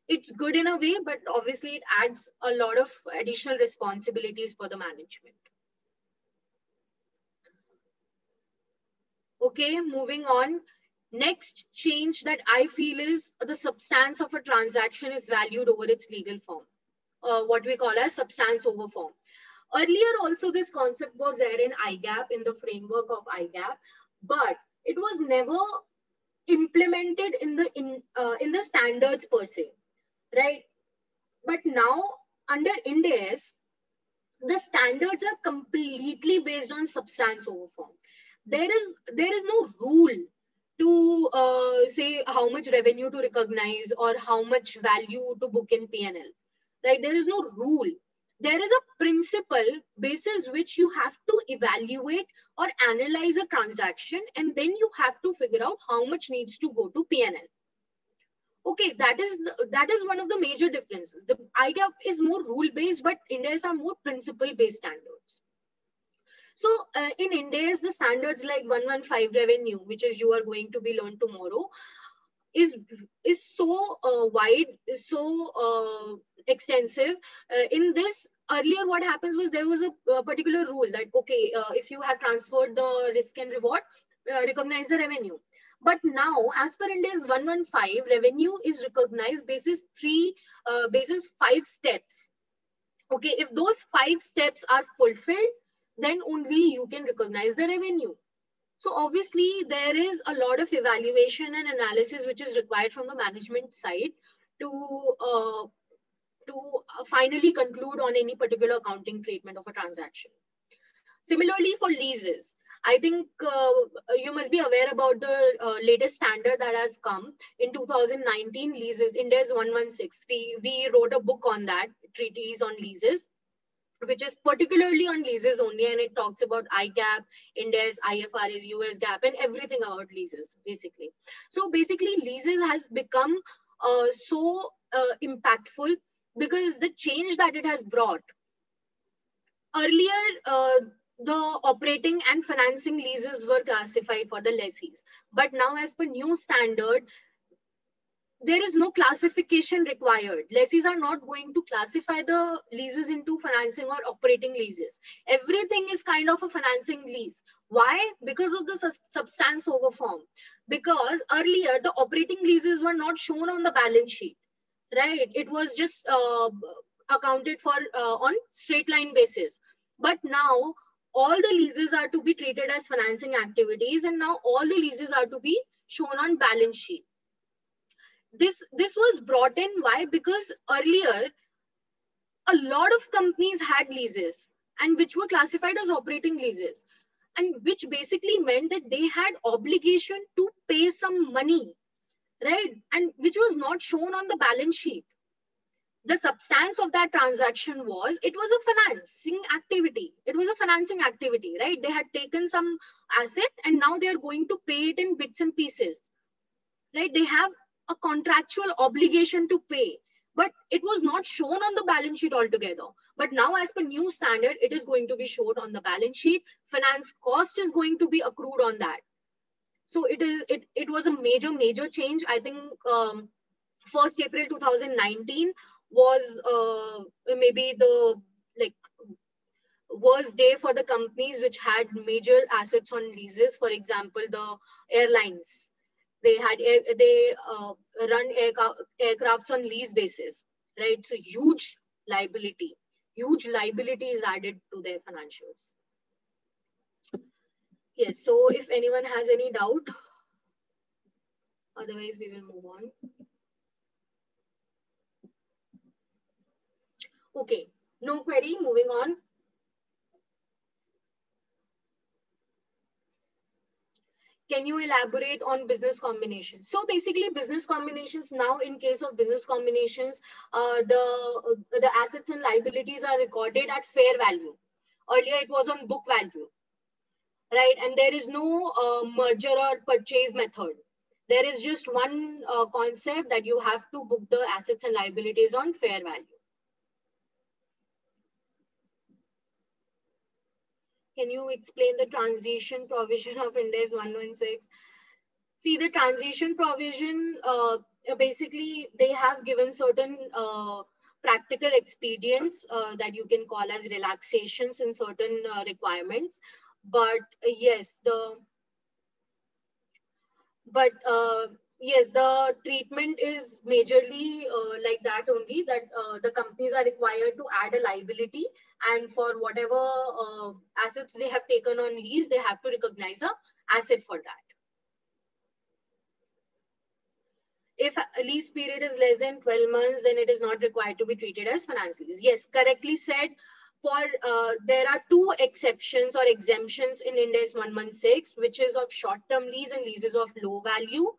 it's good in a way, but obviously it adds a lot of additional responsibilities for the management. Okay, moving on. Next change that I feel is the substance of a transaction is valued over its legal form, what we call as substance over form. Earlier also this concept was there in IGAAP, in the framework of IGAAP, but it was never implemented in the standards per se, right? But now under Ind AS, the standards are completely based on substance over form. There is no rule to say how much revenue to recognize or how much value to book in P&L, right? There is no rule. There is a principle basis which you have to evaluate or analyze a transaction, and then you have to figure out how much needs to go to P&L. Okay, that is one of the major differences. The IGAAP is more rule-based, but Ind AS are more principle-based standards. So in Ind AS, the standards like 115 revenue, which is you are going to be learned tomorrow, is so wide, is so extensive. In this, earlier what happens was there was a particular rule that, okay, if you have transferred the risk and reward, recognize the revenue. But now, as per Ind AS 115, revenue is recognized basis 5 steps. Okay, if those 5 steps are fulfilled, then only you can recognize the revenue. So obviously there is a lot of evaluation and analysis which is required from the management side to finally conclude on any particular accounting treatment of a transaction. Similarly for leases, I think you must be aware about the latest standard that has come in 2019, leases, Ind AS 116. We wrote a book on that, treatise on leases. which is particularly on leases only, and it talks about ICAP, India's IFRS, US GAAP, and everything about leases, basically. So basically, leases has become so impactful because the change that it has brought. Earlier, the operating and financing leases were classified for the lessees, but now as per new standard, there is no classification required. Lessees are not going to classify the leases into financing or operating leases. Everything is kind of a financing lease. Why? Because of the substance over form. Because earlier, the operating leases were not shown on the balance sheet, right? It was just accounted for on straight line basis. But now, all the leases are to be treated as financing activities, and now all the leases are to be shown on balance sheet. This was brought in. Why? Because earlier a lot of companies had leases, and which were classified as operating leases, and which basically meant that they had obligation to pay some money, right? And which was not shown on the balance sheet. The substance of that transaction was, it was a financing activity. It was a financing activity, right? They had taken some asset and now they are going to pay it in bits and pieces, right? They have a contractual obligation to pay, but it was not shown on the balance sheet altogether. But now, as per new standard, it is going to be shown on the balance sheet. Finance cost is going to be accrued on that. So it was a major change. I think 1st April 2019 was maybe the like worst day for the companies which had major assets on leases. For example, the airlines, they run aircrafts on lease basis, right? So huge liability is added to their financials. Yes, so if anyone has any doubt, otherwise we will move on. Okay, no query, moving on. Can you elaborate on business combinations? So basically, business combinations now, in case of business combinations, the assets and liabilities are recorded at fair value. Earlier, it was on book value, right? And there is no merger or purchase method. There is just one concept that you have to book the assets and liabilities on fair value. Can you explain the transition provision of Ind AS 116? See, the transition provision, basically, they have given certain practical expedients that you can call as relaxations in certain requirements. But yes, yes, the treatment is majorly like that only, that the companies are required to add a liability, and for whatever assets they have taken on lease, they have to recognize a asset for that. If a lease period is less than 12 months, then it is not required to be treated as finance lease. Yes, correctly said. For there are two exceptions or exemptions in Ind AS 116, which is of short-term lease and leases of low value.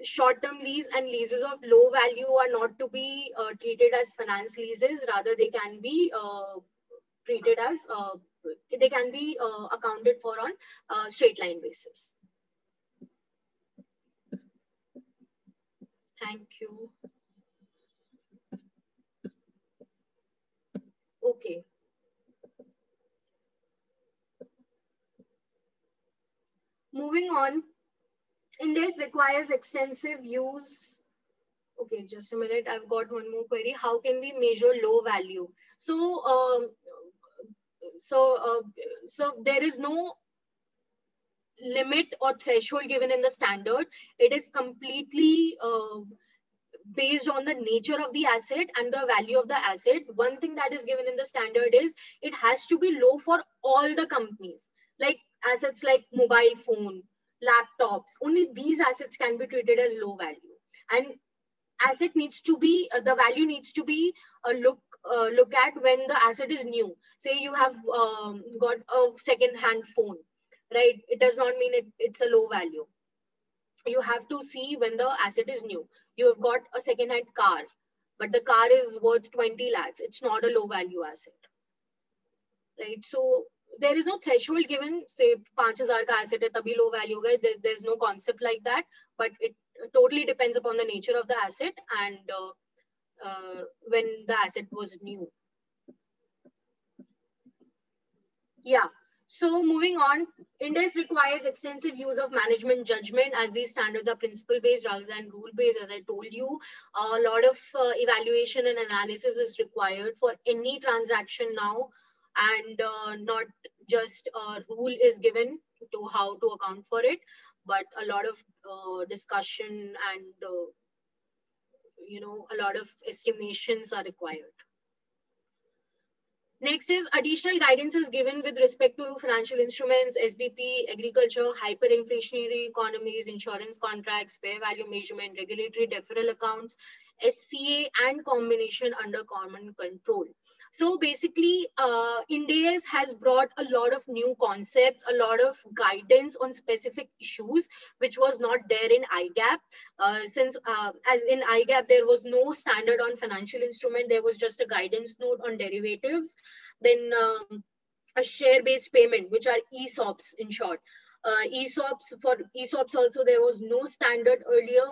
Short-term lease and leases of low value are not to be treated as finance leases. Rather, they can be treated as they can be accounted for on straight line basis. Thank you. Okay. Moving on, Ind AS requires extensive use. Okay, just a minute. I've got one more query. How can we measure low value? So, so there is no limit or threshold given in the standard. It is completely based on the nature of the asset and the value of the asset. One thing that is given in the standard is it has to be low for all the companies. Like assets like mobile phone, laptops, only these assets can be treated as low value. And asset needs to be, the value needs to be look at when the asset is new. Say you have got a second-hand phone, right? It does not mean it's a low value. You have to see when the asset is new. You have got a second-hand car, but the car is worth 20 lakhs. It's not a low value asset, right? So there is no threshold given, say 5,000 ka asset hai, tabhi low value hai. There's no concept like that, but it totally depends upon the nature of the asset and when the asset was new. Yeah. So moving on, Ind AS requires extensive use of management judgment, as these standards are principle based rather than rule based. As I told you, a lot of evaluation and analysis is required for any transaction now, and not just a rule is given to how to account for it, but a lot of discussion and a lot of estimations are required. Next is additional guidance is given with respect to financial instruments, SBP, agriculture, hyperinflationary economies, insurance contracts, fair value measurement, regulatory deferral accounts, SCA, and combination under common control. So basically, Ind AS has brought a lot of new concepts, a lot of guidance on specific issues, which was not there in IGAAP. Since as in IGAAP, there was no standard on financial instrument, there was just a guidance note on derivatives. Then a share-based payment, which are ESOPs in short. For ESOPs also, there was no standard earlier.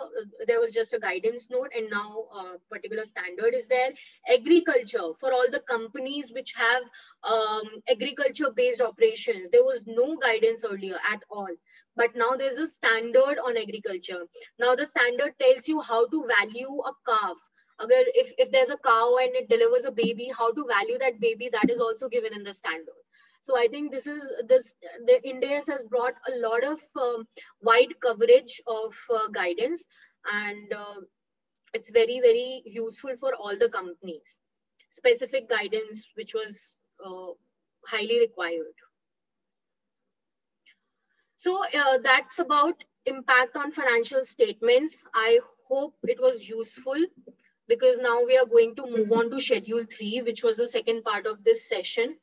There was just a guidance note, and now a particular standard is there. Agriculture, for all the companies which have agriculture-based operations, there was no guidance earlier at all. But now there's a standard on agriculture. Now the standard tells you how to value a calf. If there's a cow and it delivers a baby, how to value that baby, that is also given in the standard. So I think the Ind AS has brought a lot of wide coverage of guidance, and it's very, very useful for all the companies. Specific guidance which was highly required. So that's about impact on financial statements. I hope it was useful, because now we are going to move on to Schedule 3, which was the second part of this session.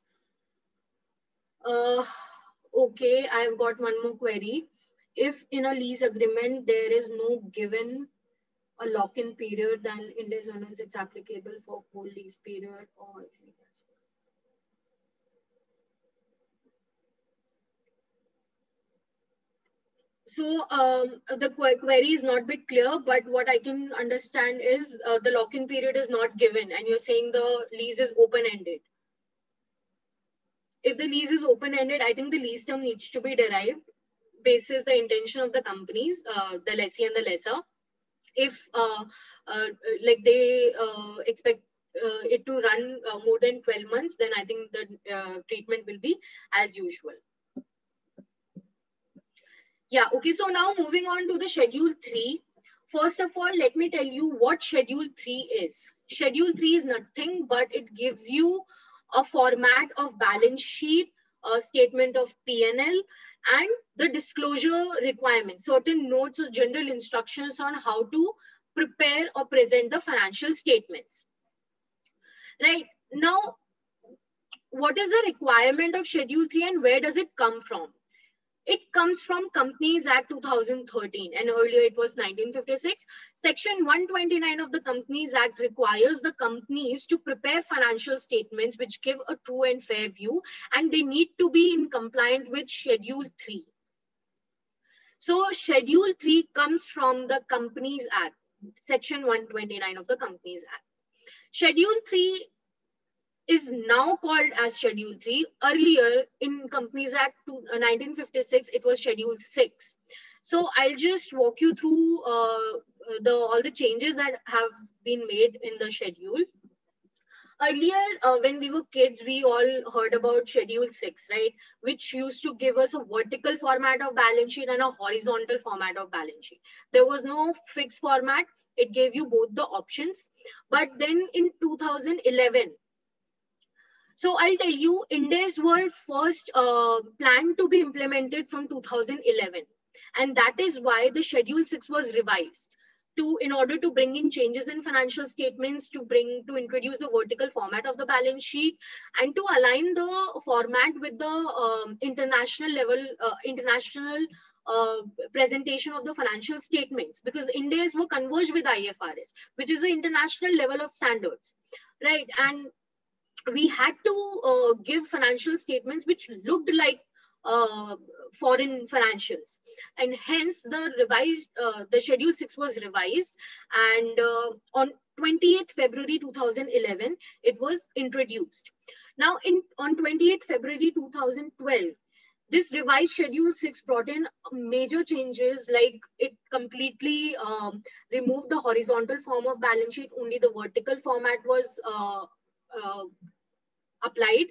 Okay, I've got one more query. If in a lease agreement there is no given a lock-in period, then Ind AS ordinance it's applicable for whole lease period or anything else. So the query is not a bit clear, but what I can understand is the lock-in period is not given, and you're saying the lease is open-ended. If the lease is open-ended, I think the lease term needs to be derived basis the intention of the companies, the lessee and the lessor. If like they expect it to run more than 12 months, then I think the treatment will be as usual. Yeah, okay, so now moving on to the Schedule 3. First of all, let me tell you what Schedule 3 is. Schedule 3 is nothing but it gives you a format of balance sheet, a statement of P&L, and the disclosure requirements, certain notes or general instructions on how to prepare or present the financial statements. Right, now, what is the requirement of Schedule 3 and where does it come from? It comes from Companies Act 2013, and earlier it was 1956. Section 129 of the Companies Act requires the companies to prepare financial statements which give a true and fair view, and they need to be in compliance with Schedule 3. So Schedule 3 comes from the Companies Act, Section 129 of the Companies Act. Schedule 3 is now called as Schedule 3. Earlier in Companies Act 1956, it was Schedule 6. So I'll just walk you through all the changes that have been made in the schedule. Earlier, when we were kids, we all heard about Schedule 6, right? Which used to give us a vertical format of balance sheet and a horizontal format of balance sheet. There was no fixed format. It gave you both the options. But then in 2011, so I'll tell you, Ind AS were first planned to be implemented from 2011. And that is why the Schedule 6 was revised in order to bring in changes in financial statements, to introduce the vertical format of the balance sheet, and to align the format with the international presentation of the financial statements, because Ind AS were converged with IFRS, which is an international level of standards, right? And we had to give financial statements which looked like foreign financials, and hence the schedule 6 was revised, and on 28th February 2011 it was introduced. Now on 28th February 2012, this revised schedule 6 brought in major changes, like it completely removed the horizontal form of balance sheet. Only the vertical format was applied.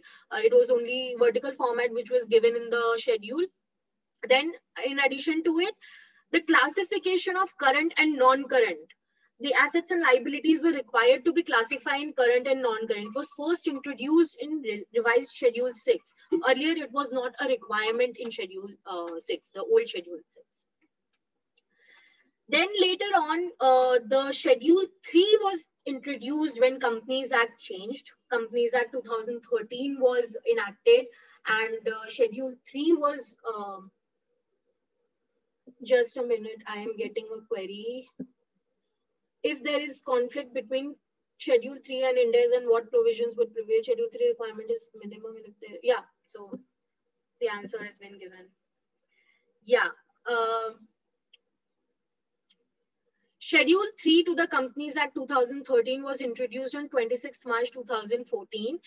It was only vertical format which was given in the schedule. Then in addition to it, the classification of current and non-current, the assets and liabilities were required to be classified in current and non-current. It was first introduced in revised schedule 6. Earlier it was not a requirement in schedule 6, the old schedule 6. Then later on, the schedule 3 was introduced when Companies Act changed. Companies Act 2013 was enacted, and schedule 3 was, just a minute, I am getting a query. If there is conflict between schedule 3 and Ind AS, and what provisions would prevail? Schedule 3 requirement is minimum, and if there, yeah, so the answer has been given. Yeah. Schedule 3 to the Companies Act 2013 was introduced on 26th March 2014,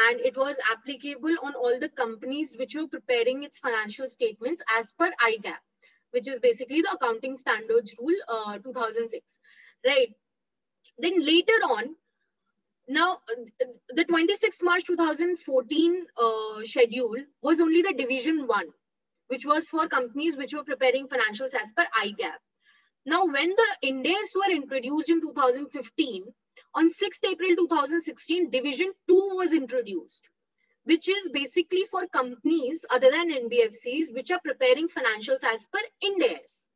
and it was applicable on all the companies which were preparing its financial statements as per IGAAP, which is basically the Accounting Standards Rule 2006, right? Then later on, now the 26th March 2014 schedule was only the Division 1, which was for companies which were preparing financials as per IGAAP. Now, when the Ind AS were introduced in 2015, on 6th April 2016, Division 2 was introduced, which is basically for companies other than NBFCs which are preparing financials as per Ind AS.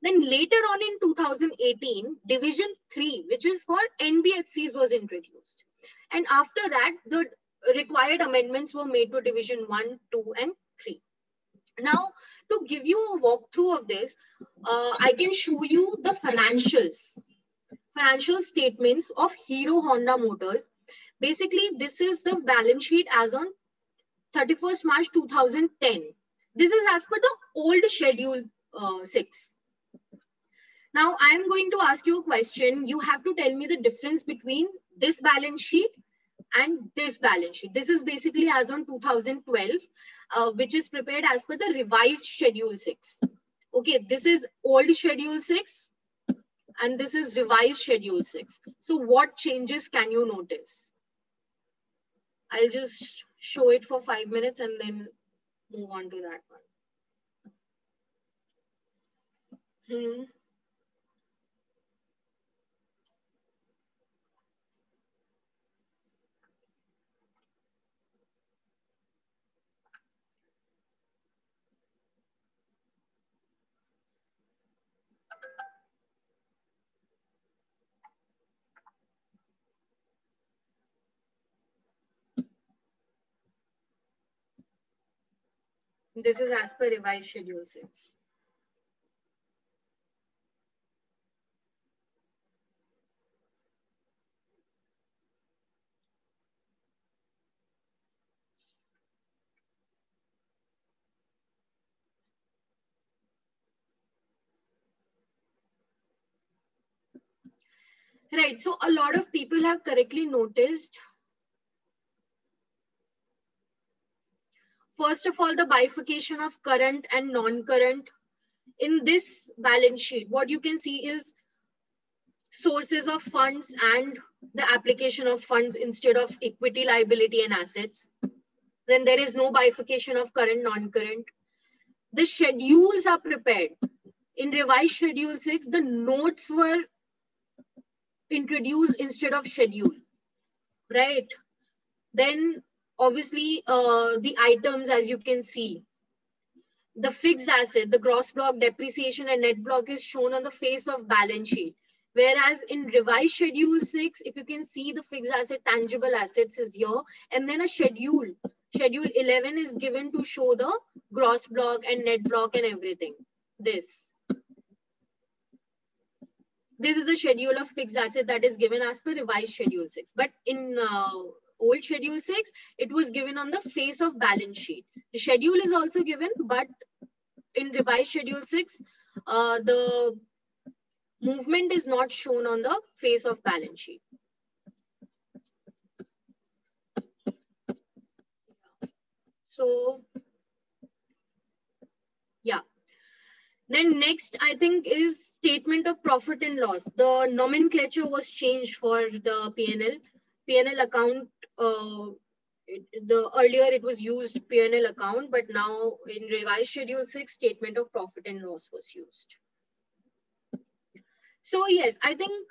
Then later on in 2018, Division 3, which is for NBFCs, was introduced. And after that, the required amendments were made to Division 1, 2, and 3. Now, to give you a walkthrough of this, I can show you the financial statements of Hero Honda Motors. Basically, this is the balance sheet as on 31st March 2010. This is as per the old schedule 6. Now, I am going to ask you a question. You have to tell me the difference between this balance sheet and this balance sheet. This is basically as on 2012, which is prepared as per the revised schedule 6. Okay, this is old schedule 6 and this is revised schedule 6. So what changes can you notice? I'll just show it for 5 minutes and then move on to that one. This is as per revised schedule 6. Right, so a lot of people have correctly noticed. First of all, the bifurcation of current and non-current. In this balance sheet, what you can see is sources of funds and the application of funds instead of equity, liability, and assets. Then there is no bifurcation of current, non-current. The schedules are prepared. In revised schedule 6, the notes were introduced instead of schedule, right? Then obviously the items, as you can see, the fixed asset, the gross block, depreciation, and net block is shown on the face of balance sheet. Whereas in revised schedule 6, if you can see, the fixed asset, tangible assets is here, and then a schedule 11 is given to show the gross block and net block and everything. this. This is the schedule of fixed asset that is given as per revised Schedule 6. But in old Schedule 6, it was given on the face of balance sheet. The schedule is also given, but in revised Schedule 6, the movement is not shown on the face of balance sheet. So, yeah. Then next, I think, is statement of profit and loss. The nomenclature was changed for the P&L. P&L account, earlier it was used P&L account, but now in revised Schedule 6, statement of profit and loss was used. So yes, I think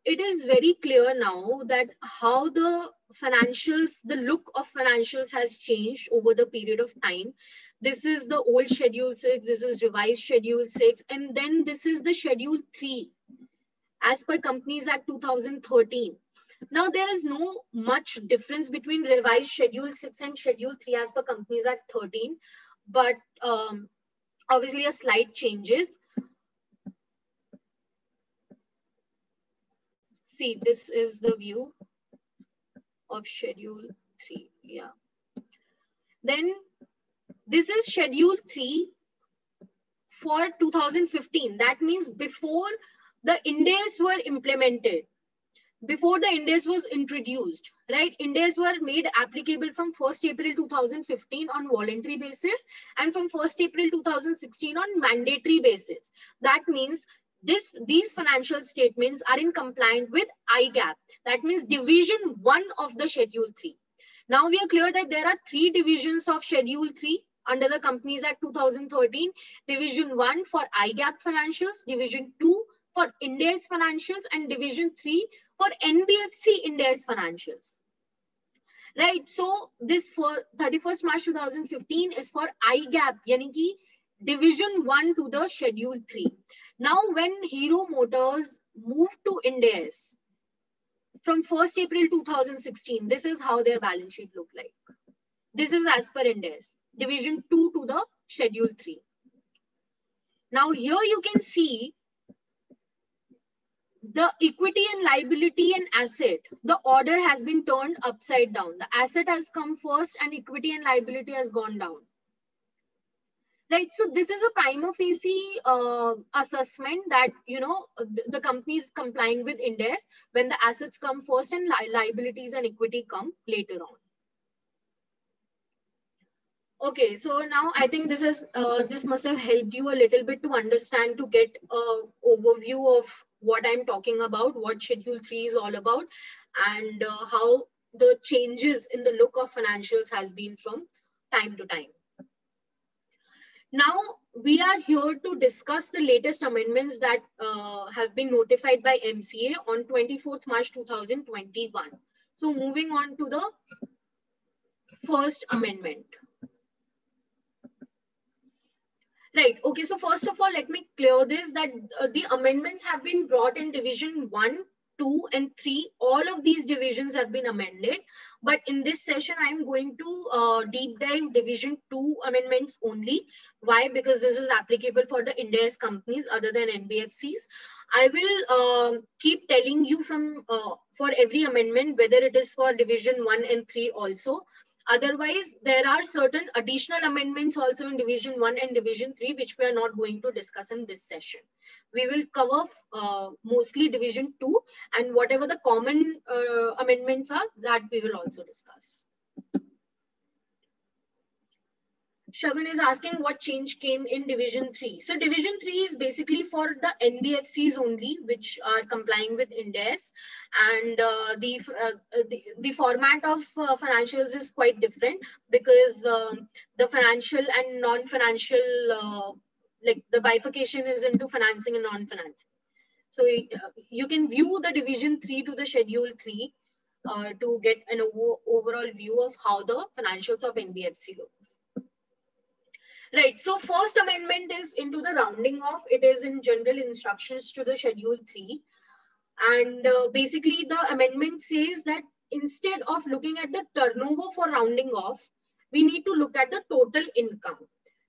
it is very clear now that how the financials, the look of financials has changed over the period of time. This is the old Schedule 6, this is revised Schedule 6, and then this is the Schedule 3 as per Companies Act 2013. Now there is no much difference between revised Schedule 6 and Schedule 3 as per Companies Act 13, but obviously a slight changes. See, this is the view of Schedule 3. Yeah. Then this is Schedule 3 for 2015. That means before the Ind AS were implemented, before the Ind AS was introduced, right? Ind AS were made applicable from 1st April 2015 on voluntary basis and from 1st April 2016 on mandatory basis. That means these financial statements are in compliance with IGAAP. That means Division 1 of the Schedule 3. Now we are clear that there are 3 divisions of Schedule 3 under the Companies Act 2013. Division 1 for IGAAP financials, Division 2 for Ind AS financials, and Division 3 for NBFC Ind AS financials. Right, so this for 31st March 2015 is for IGAAP, yani ki Division 1 to the Schedule 3. Now, when Hero Motors moved to Ind AS from 1st April 2016, this is how their balance sheet looked like. This is as per Ind AS, Division 2 to the Schedule 3. Now, here you can see the equity and liability and asset. The order has been turned upside down. The asset has come first and equity and liability has gone down. Right, so this is a prima facie assessment that, you know, the company is complying with Ind AS when the assets come first and liabilities and equity come later on. Okay, so now I think this is this must have helped you a little bit to understand, to get an overview of what I'm talking about, what Schedule 3 is all about, and how the changes in the look of financials has been from time to time. Now, we are here to discuss the latest amendments that have been notified by MCA on 24th March 2021. So moving on to the first amendment. Right, okay, so first of all, let me clear this, that the amendments have been brought in Division 1, 2 and 3. All of these divisions have been amended. But in this session, I'm going to deep dive Division 2 amendments only. Why? Because this is applicable for the Ind AS companies other than NBFCs. I will keep telling you from for every amendment, whether it is for Division 1 and 3 also. Otherwise, there are certain additional amendments also in Division 1 and Division 3, which we are not going to discuss in this session. We will cover mostly Division 2, and whatever the common amendments are, that we will also discuss. Shagun is asking what change came in Division 3. So Division 3 is basically for the NBFCs only, which are complying with Ind AS, and the format of financials is quite different, because the financial and non-financial, like the bifurcation is into financing and non-financing. So you can view the Division 3 to the Schedule 3 to get an overall view of how the financials of NBFC looks. Right, so first amendment is into the rounding off. It is in general instructions to the Schedule 3. And basically the amendment says that instead of looking at the turnover for rounding off, we need to look at the total income.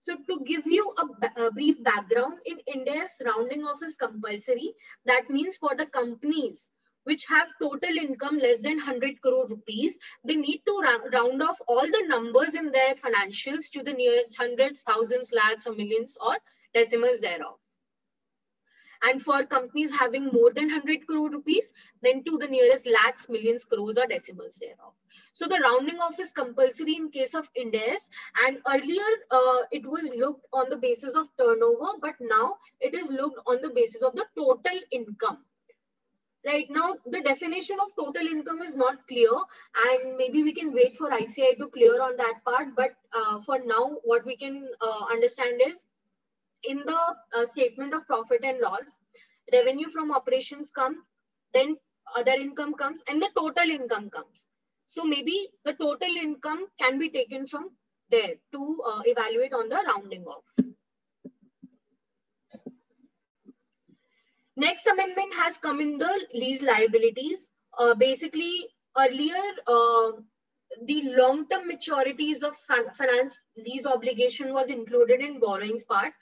So to give you a brief background, in India, rounding off is compulsory. That means for the companies which have total income less than 100 crore rupees, they need to round off all the numbers in their financials to the nearest hundreds, thousands, lakhs, or millions, or decimals thereof. And for companies having more than 100 crore rupees, then to the nearest lakhs, millions, crores, or decimals thereof. So the rounding off is compulsory in case of Ind AS, and earlier it was looked on the basis of turnover, but now it is looked on the basis of the total income. Right now, the definition of total income is not clear, and maybe we can wait for ICAI to clear on that part. But for now, what we can understand is, in the statement of profit and loss, revenue from operations comes, then other income comes, and the total income comes. So maybe the total income can be taken from there to evaluate on the rounding off. Next amendment has come in the lease liabilities. Basically, earlier, the long-term maturities of finance lease obligation was included in borrowings part,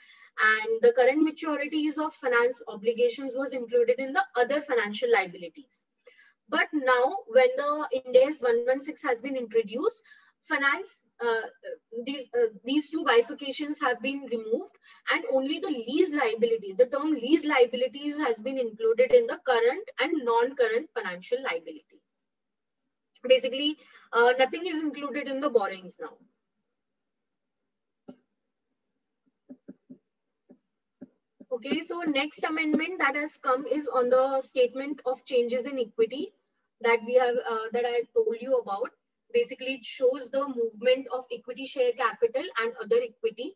and the current maturities of finance obligations was included in the other financial liabilities. But now, when the Ind AS 116 has been introduced, finance these two bifurcations have been removed, and only the lease liabilities, the term lease liabilities, has been included in the current and non-current financial liabilities. Basically, nothing is included in the borrowings now. Okay, so next amendment that has come is on the statement of changes in equity that we have that I told you about. Basically, it shows the movement of equity share capital and other equity.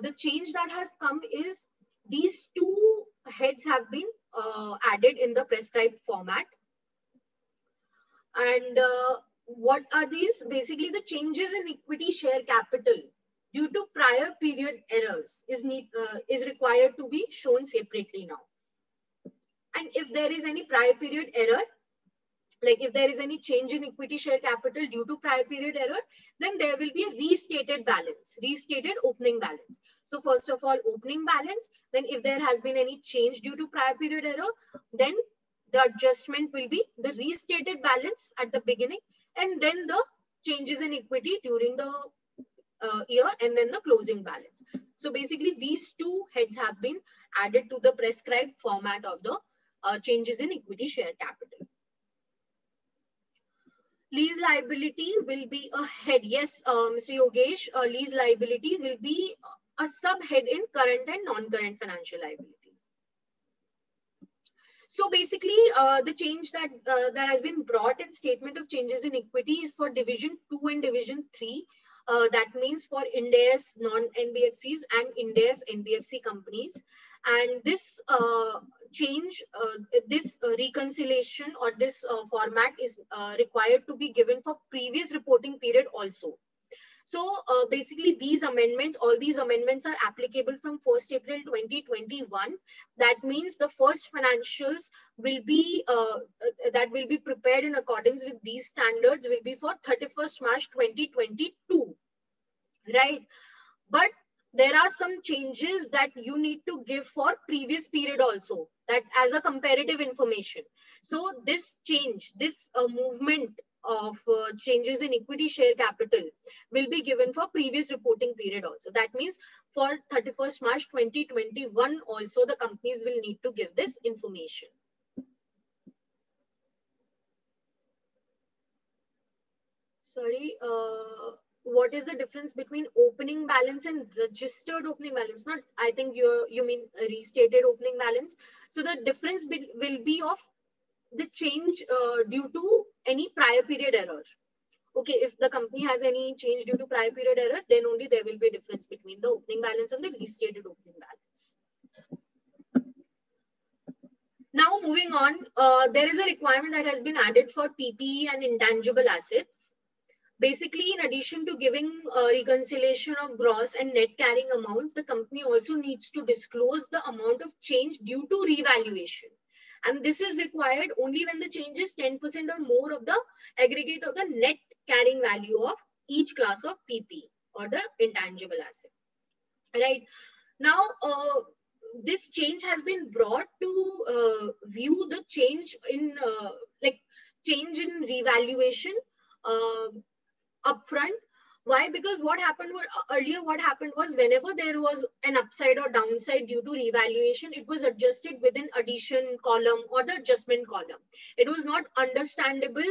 The change that has come is these two heads have been added in the prescribed format. And what are these? Basically, the changes in equity share capital due to prior period errors is required to be shown separately now. And if there is any prior period error, like if there is any change in equity share capital due to prior period error, then there will be a restated balance, restated opening balance. So first of all, opening balance, then if there has been any change due to prior period error, then the adjustment will be the restated balance at the beginning, and then the changes in equity during the year, and then the closing balance. So basically, these two heads have been added to the prescribed format of the changes in equity share capital. Lease liability will be a head. Yes, Mr. Yogesh, lease liability will be a subhead in current and non-current financial liabilities. So basically, the change that has been brought in statement of changes in equity is for division 2 and division 3. That means for Ind AS non-NBFCs and Ind AS NBFC companies. And this change, this reconciliation or this format is required to be given for previous reporting period also. So basically these amendments, all these amendments are applicable from 1st April 2021. That means the first financials will be, that will be prepared in accordance with these standards will be for 31st March 2022, right? But there are some changes that you need to give for previous period also, that as a comparative information. So this change, this movement of changes in equity share capital will be given for previous reporting period also. That means for 31st March 2021 also the companies will need to give this information. Sorry, what is the difference between opening balance and registered opening balance? Not, I think you mean restated opening balance. So the difference will be of the change due to any prior period error. Okay, if the company has any change due to prior period error, then only there will be a difference between the opening balance and the restated opening balance. Now moving on, there is a requirement that has been added for PPE and intangible assets. Basically, in addition to giving reconciliation of gross and net carrying amounts, the company also needs to disclose the amount of change due to revaluation. And this is required only when the change is 10% or more of the aggregate of the net carrying value of each class of PP or the intangible asset. right? Now, this change has been brought to view the change in like change in revaluation uh, upfront. Why? Because what happened was, earlier what happened was, whenever there was an upside or downside due to revaluation, it was adjusted within addition column or the adjustment column. It was not understandable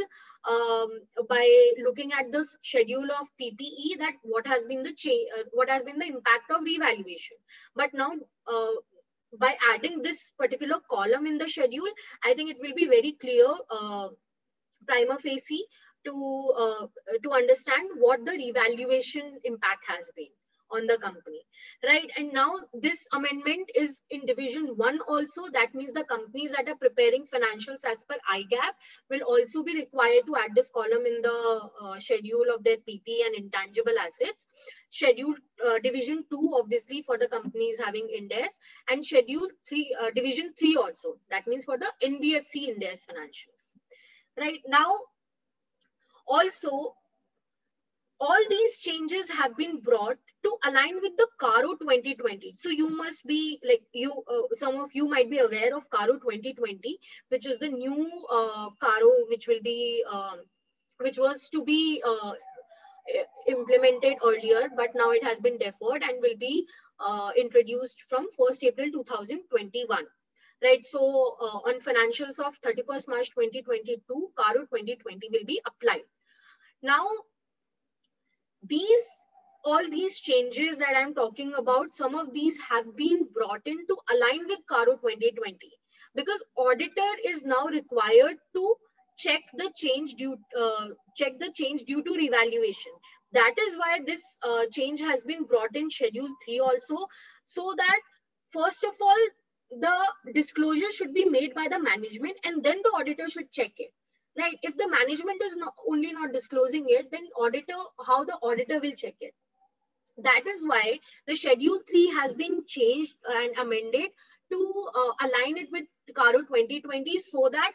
by looking at the schedule of PPE that what has been the what has been the impact of revaluation. But now, by adding this particular column in the schedule, I think it will be very clear, prima facie, to understand what the revaluation impact has been on the company, right? And now this amendment is in division 1 also. That means the companies that are preparing financials as per IGAAP will also be required to add this column in the schedule of their PP and intangible assets. Schedule division 2 obviously for the companies having Ind AS, and schedule 3 division 3 also, that means for the NBFC Ind AS financials. Right now, also, all these changes have been brought to align with the CARO 2020. So you must be like, some of you might be aware of CARO 2020, which is the new CARO, which will be, which was to be implemented earlier, but now it has been deferred and will be introduced from 1st April 2021. Right, so on financials of 31st March 2022, CARO 2020 will be applied. Now, all these changes that I'm talking about, some of these have been brought in to align with CARO 2020, because auditor is now required to check the change due to revaluation. That is why this change has been brought in schedule 3 also, so that first of all, the disclosure should be made by the management and then the auditor should check it, right? If the management is only not disclosing it, then how the auditor will check it? That is why the schedule 3 has been changed and amended to align it with CARO 2020, so that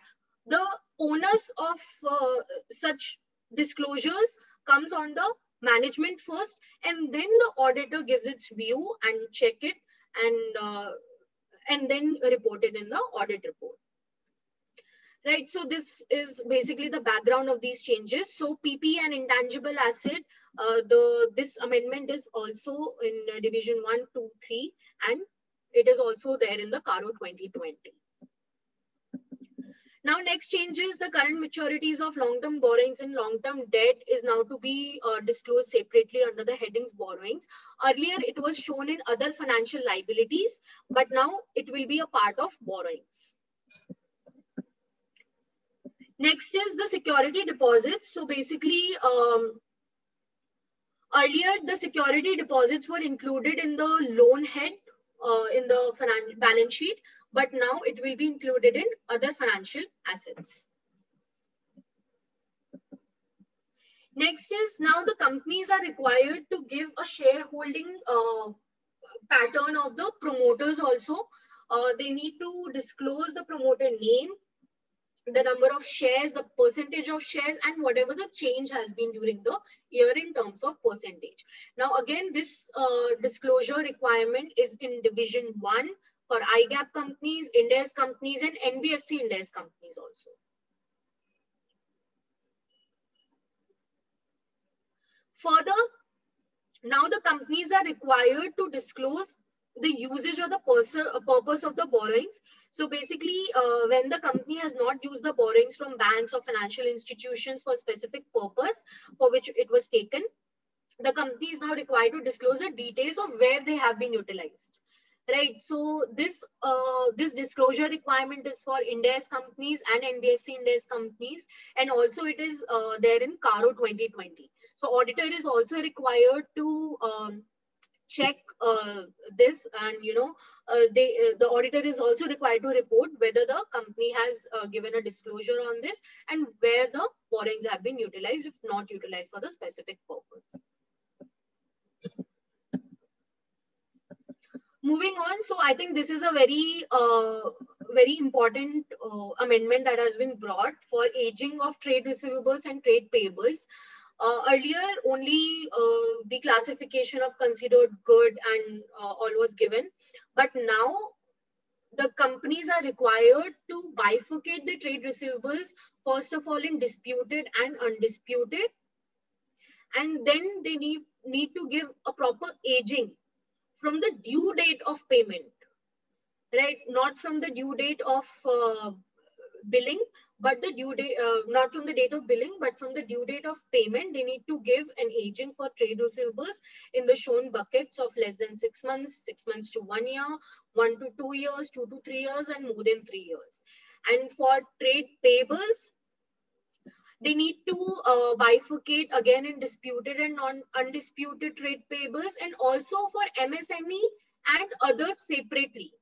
the onus of such disclosures comes on the management first, and then the auditor gives its view and check it, and then report it in the audit report. Right, so this is basically the background of these changes. So PP and intangible asset, this amendment is also in division 1, 2, 3, and it is also there in the CARO 2020. Now, next changes, the current maturities of long-term borrowings and long-term debt is now to be disclosed separately under the headings borrowings. Earlier, it was shown in other financial liabilities, but now it will be a part of borrowings. Next is the security deposits. So basically, earlier the security deposits were included in the loan head in the balance sheet, but now it will be included in other financial assets. Next is, now the companies are required to give a shareholding pattern of the promoters also. They need to disclose the promoter name, the number of shares, the percentage of shares, and whatever the change has been during the year in terms of percentage. Now, again, this disclosure requirement is in division 1 for IGAAP companies, Ind AS companies, and NBFC Ind AS companies also. Further, now the companies are required to disclose the usage or the purpose of the borrowings. So basically, when the company has not used the borrowings from banks or financial institutions for a specific purpose for which it was taken, the company is now required to disclose the details of where they have been utilized. Right. So this disclosure requirement is for Ind AS companies and NBFC Ind AS companies, and also it is there in CARO 2020. So auditor is also required to check this, and the auditor is also required to report whether the company has given a disclosure on this and where the borrowings have been utilized, if not utilized for the specific purpose. Moving on, so I think this is a very important amendment that has been brought for aging of trade receivables and trade payables. Earlier, only the classification of considered good and all was given. But now, the companies are required to bifurcate the trade receivables, first of all in disputed and undisputed. And then they need to give a proper aging from the due date of payment, right? Not from the due date of billing, but the due date, not from the date of billing, but from the due date of payment. They need to give an aging for trade receivables in the shown buckets of less than 6 months, 6 months to 1 year, 1 to 2 years, 2 to 3 years, and more than 3 years. And for trade payables, they need to bifurcate again in disputed and undisputed trade payables, and also for MSME and others separately.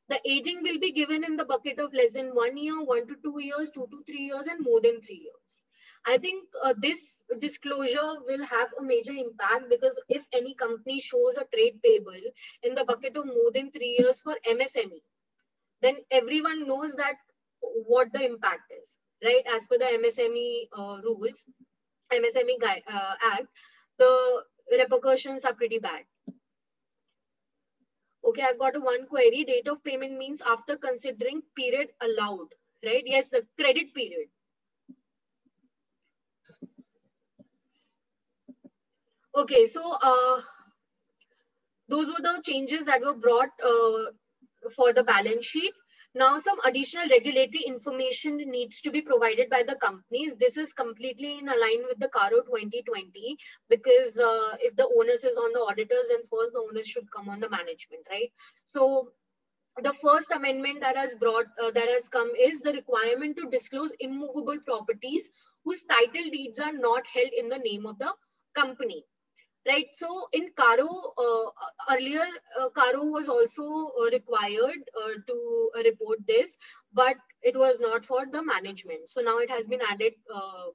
The aging will be given in the bucket of less than 1 year, 1 to 2 years, 2 to 3 years, and more than 3 years. I think this disclosure will have a major impact, because if any company shows a trade payable in the bucket of more than 3 years for MSME, then everyone knows that what the impact is, right? As per the MSME rules, MSME Act, the repercussions are pretty bad. Okay, I've got one query. Date of payment means after considering period allowed, right? Yes, the credit period. Okay, so those were the changes that were brought for the balance sheet. Now, some additional regulatory information needs to be provided by the companies. This is completely in line with the CARO 2020, because if the onus is on the auditors, then first the onus should come on the management, right? So the first amendment that has come is the requirement to disclose immovable properties whose title deeds are not held in the name of the company. Right, so in CARO, earlier CARO was also required to report this, but it was not for the management. So now it has been added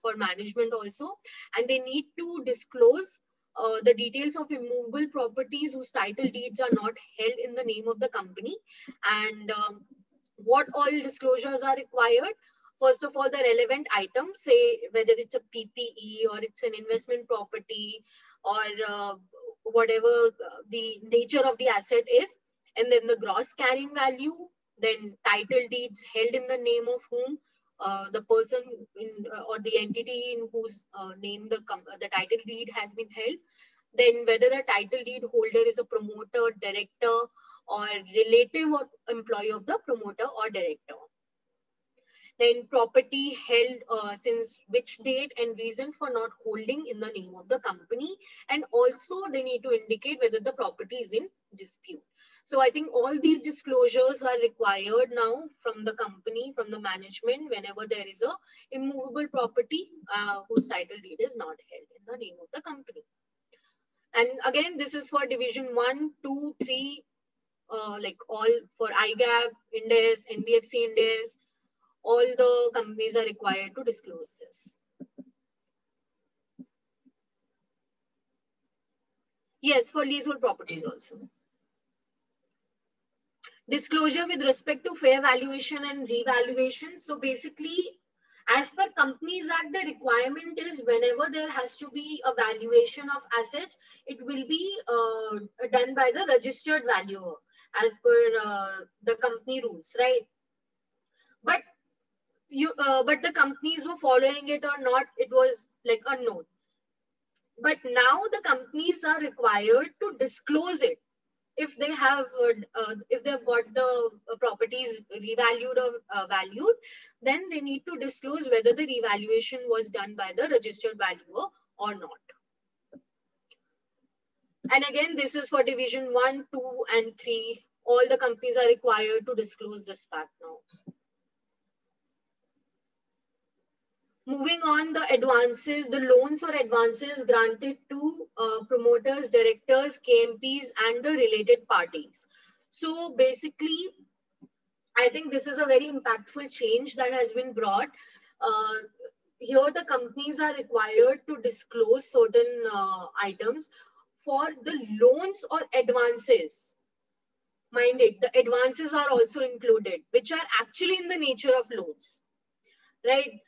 for management also, and they need to disclose the details of immovable properties whose title deeds are not held in the name of the company, and what all disclosures are required. First of all, the relevant items, say whether it's a PPE or it's an investment property, or whatever the nature of the asset is, and then the gross carrying value, then title deeds held in the name of whom, the person in, or the entity in whose name the title deed has been held, then whether the title deed holder is a promoter, director, or relative or employee of the promoter or director. Then property held since which date and reason for not holding in the name of the company. And also they need to indicate whether the property is in dispute. So I think all these disclosures are required now from the company, from the management, whenever there is a immovable property whose title deed is not held in the name of the company. And again, this is for division 1, 2, 3, like all for IGAP, Ind AS, NBFC Ind AS. All the companies are required to disclose this. Yes, for leasehold properties also. Disclosure with respect to fair valuation and revaluation. So basically, as per Companies Act, the requirement is whenever there has to be a valuation of assets, it will be done by the registered valuer as per the company rules, right? But but the companies were following it or not, it was like unknown. But now the companies are required to disclose it. If they have, if they've got the properties revalued or valued, then they need to disclose whether the revaluation was done by the registered valuer or not. And again, this is for division 1, 2, and 3. All the companies are required to disclose this fact now. Moving on, the advances, the loans or advances granted to promoters, directors, KMPs, and the related parties. So basically, I think this is a very impactful change that has been brought. Here, the companies are required to disclose certain items for the loans or advances. Mind it, the advances are also included, which are actually in the nature of loans, right?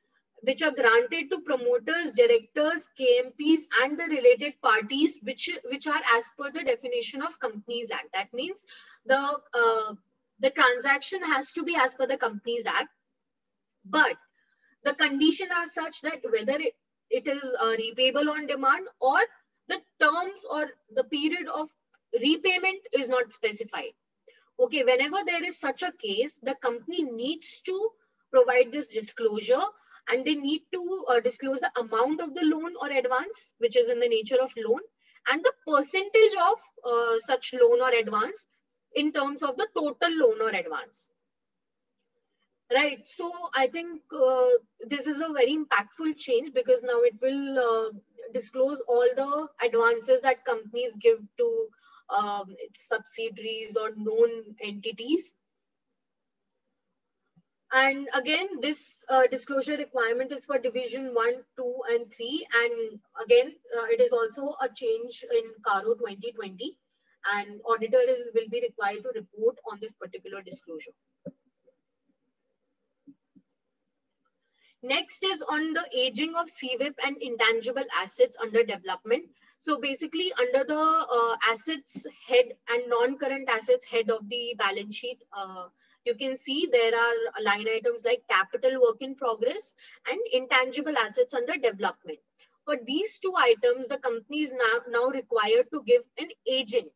which are granted to promoters, directors, KMPs, and the related parties, which are as per the definition of Companies Act. That means the transaction has to be as per the Companies Act, but the condition are such that whether it is repayable on demand, or the terms or the period of repayment is not specified. Okay, whenever there is such a case, the company needs to provide this disclosure, and they need to disclose the amount of the loan or advance, which is in the nature of loan, and the percentage of such loan or advance in terms of the total loan or advance. Right. So I think this is a very impactful change, because now it will disclose all the advances that companies give to its subsidiaries or known entities. And again, this disclosure requirement is for division 1, 2, and 3. And again, it is also a change in CARO 2020, and auditor will be required to report on this particular disclosure. Next is on the aging of CWIP and intangible assets under development. So basically, under the assets head and non-current assets head of the balance sheet, you can see there are line items like capital work in progress and intangible assets under development. For these two items, the company is now required to give an aging.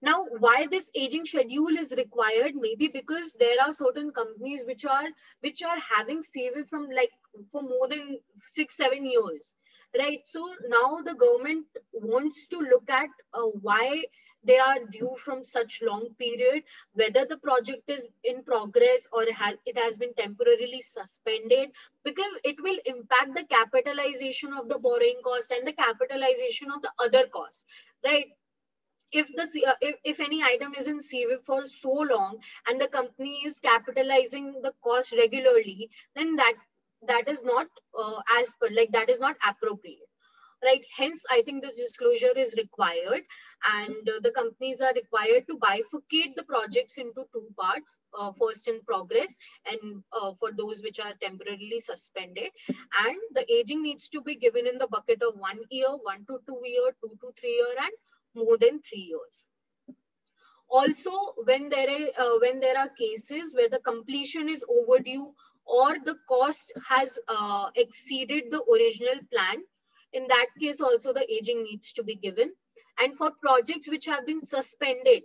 Now, why this aging schedule is required? Maybe because there are certain companies which are having CWIP from like for more than 6-7 years, right? So now the government wants to look at why they are due from such long period, whether the project is in progress or it has been temporarily suspended, because it will impact the capitalization of the borrowing cost and the capitalization of the other costs, right? If any item is in CWIP for so long and the company is capitalizing the cost regularly, then that is not that is not appropriate, right? Hence, I think this disclosure is required, and the companies are required to bifurcate the projects into two parts: first in progress, and for those which are temporarily suspended. And the aging needs to be given in the bucket of 1 year, 1 to 2 year, 2 to 3 year, and more than 3 years. Also, when there are cases where the completion is overdue or the cost has exceeded the original plan, in that case also the aging needs to be given. And for projects which have been suspended,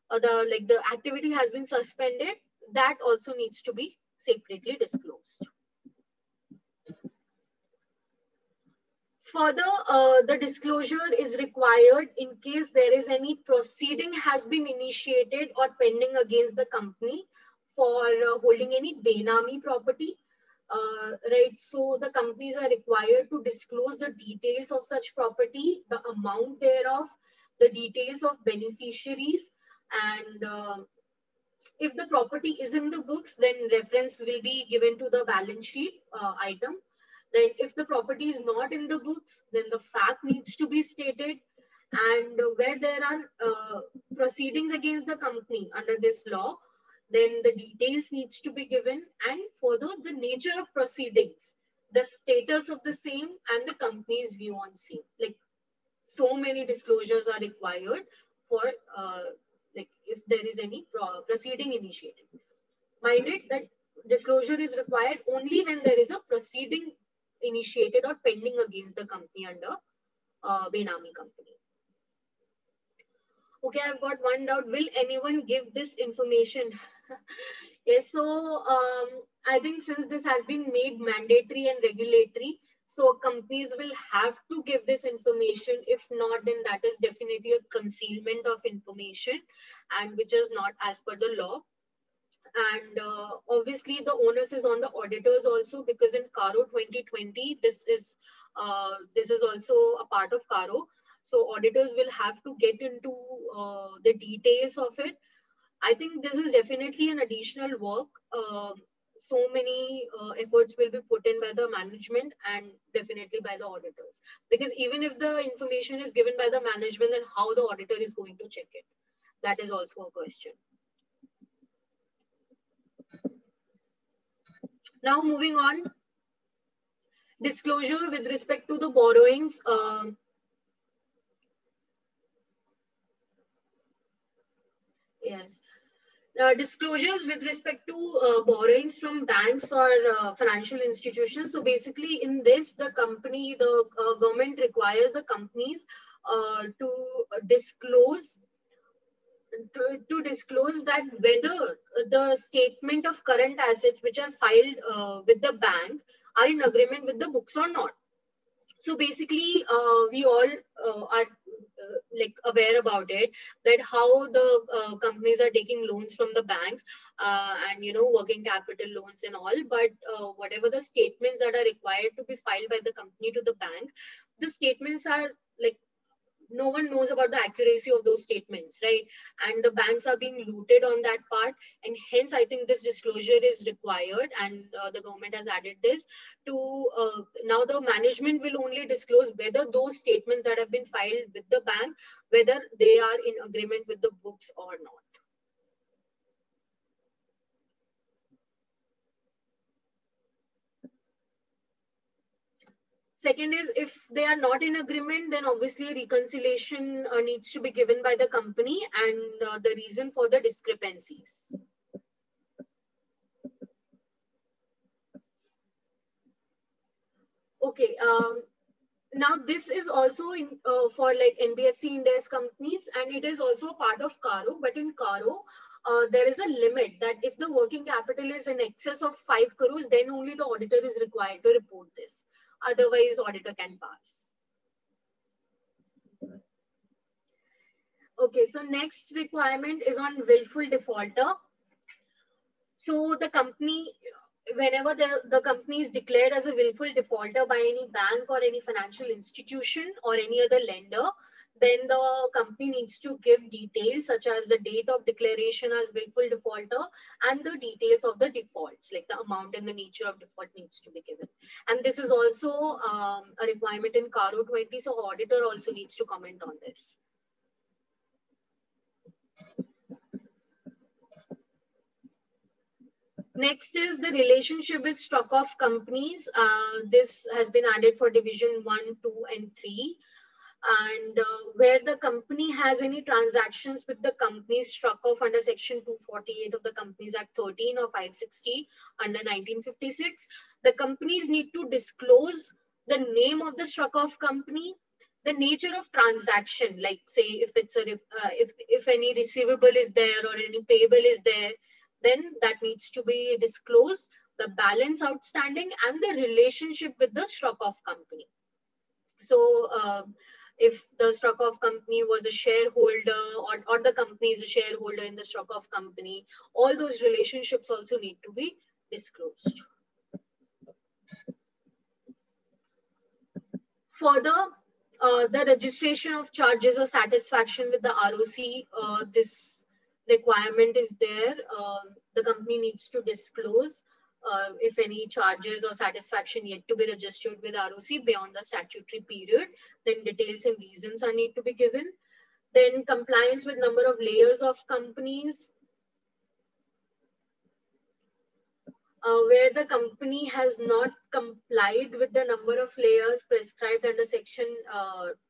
the activity has been suspended, that also needs to be separately disclosed. Further, the disclosure is required in case there is any proceeding has been initiated or pending against the company for holding any Benami property, right? So the companies are required to disclose the details of such property, the amount thereof, the details of beneficiaries, and if the property is in the books, then reference will be given to the balance sheet item. Then if the property is not in the books, then the fact needs to be stated. And where there are proceedings against the company under this law, then the details needs to be given, and further the nature of proceedings, the status of the same, and the company's view on same. Like, so many disclosures are required for if there is any proceeding initiated. Mind it that disclosure is required only when there is a proceeding initiated or pending against the company under Benami company. Okay, I've got one doubt. Will anyone give this information? Yes, so I think since this has been made mandatory and regulatory, so companies will have to give this information. If not, then that is definitely a concealment of information, and which is not as per the law. And obviously the onus is on the auditors also, because in CARO 2020, this is also a part of CARO. So auditors will have to get into the details of it. I think this is definitely an additional work. So many efforts will be put in by the management and definitely by the auditors. Because even if the information is given by the management, then how the auditor is going to check it? That is also a question. Now moving on, disclosure with respect to the borrowings. Yes. Disclosures with respect to borrowings from banks or financial institutions. So basically in this, the government requires the companies to disclose that whether the statement of current assets which are filed with the bank are in agreement with the books or not. So basically, we all are like aware about it, that how the companies are taking loans from the banks and working capital loans and all. But whatever the statements that are required to be filed by the company to the bank, the statements are like, no one knows about the accuracy of those statements, right? And the banks are being looted on that part, and hence I think this disclosure is required, and the government has added this to now the management will only disclose whether those statements that have been filed with the bank, whether they are in agreement with the books or not. Second is, if they are not in agreement, then obviously a reconciliation needs to be given by the company and the reason for the discrepancies. Okay, now this is also in, for like NBFC index companies, and it is also a part of Caro. But in Caro, there is a limit that if the working capital is in excess of 5 crores, then only the auditor is required to report this. Otherwise, auditor can pass. Okay, so next requirement is on willful defaulter. So the company, whenever the company is declared as a willful defaulter by any bank or any financial institution or any other lender, then the company needs to give details such as the date of declaration as willful defaulter and the details of the defaults, like the amount and the nature of default needs to be given. And this is also a requirement in Caro 20, so auditor also needs to comment on this. Next is the relationship with stock of companies. This has been added for division 1, 2, and 3. And where the company has any transactions with the company's struck off under section 248 of the Companies Act 13 or 560 under 1956, the companies need to disclose the name of the struck off company, the nature of transaction, like say if it's a if any receivable is there or any payable is there, then that needs to be disclosed, the balance outstanding and the relationship with the struck off company. So if the struck off company was a shareholder or the company is a shareholder in the struck off company, all those relationships also need to be disclosed. Further, the registration of charges or satisfaction with the ROC, this requirement is there. The company needs to disclose if any charges or satisfaction yet to be registered with ROC beyond the statutory period, then details and reasons are need to be given. Then compliance with number of layers of companies, where the company has not complied with the number of layers prescribed under section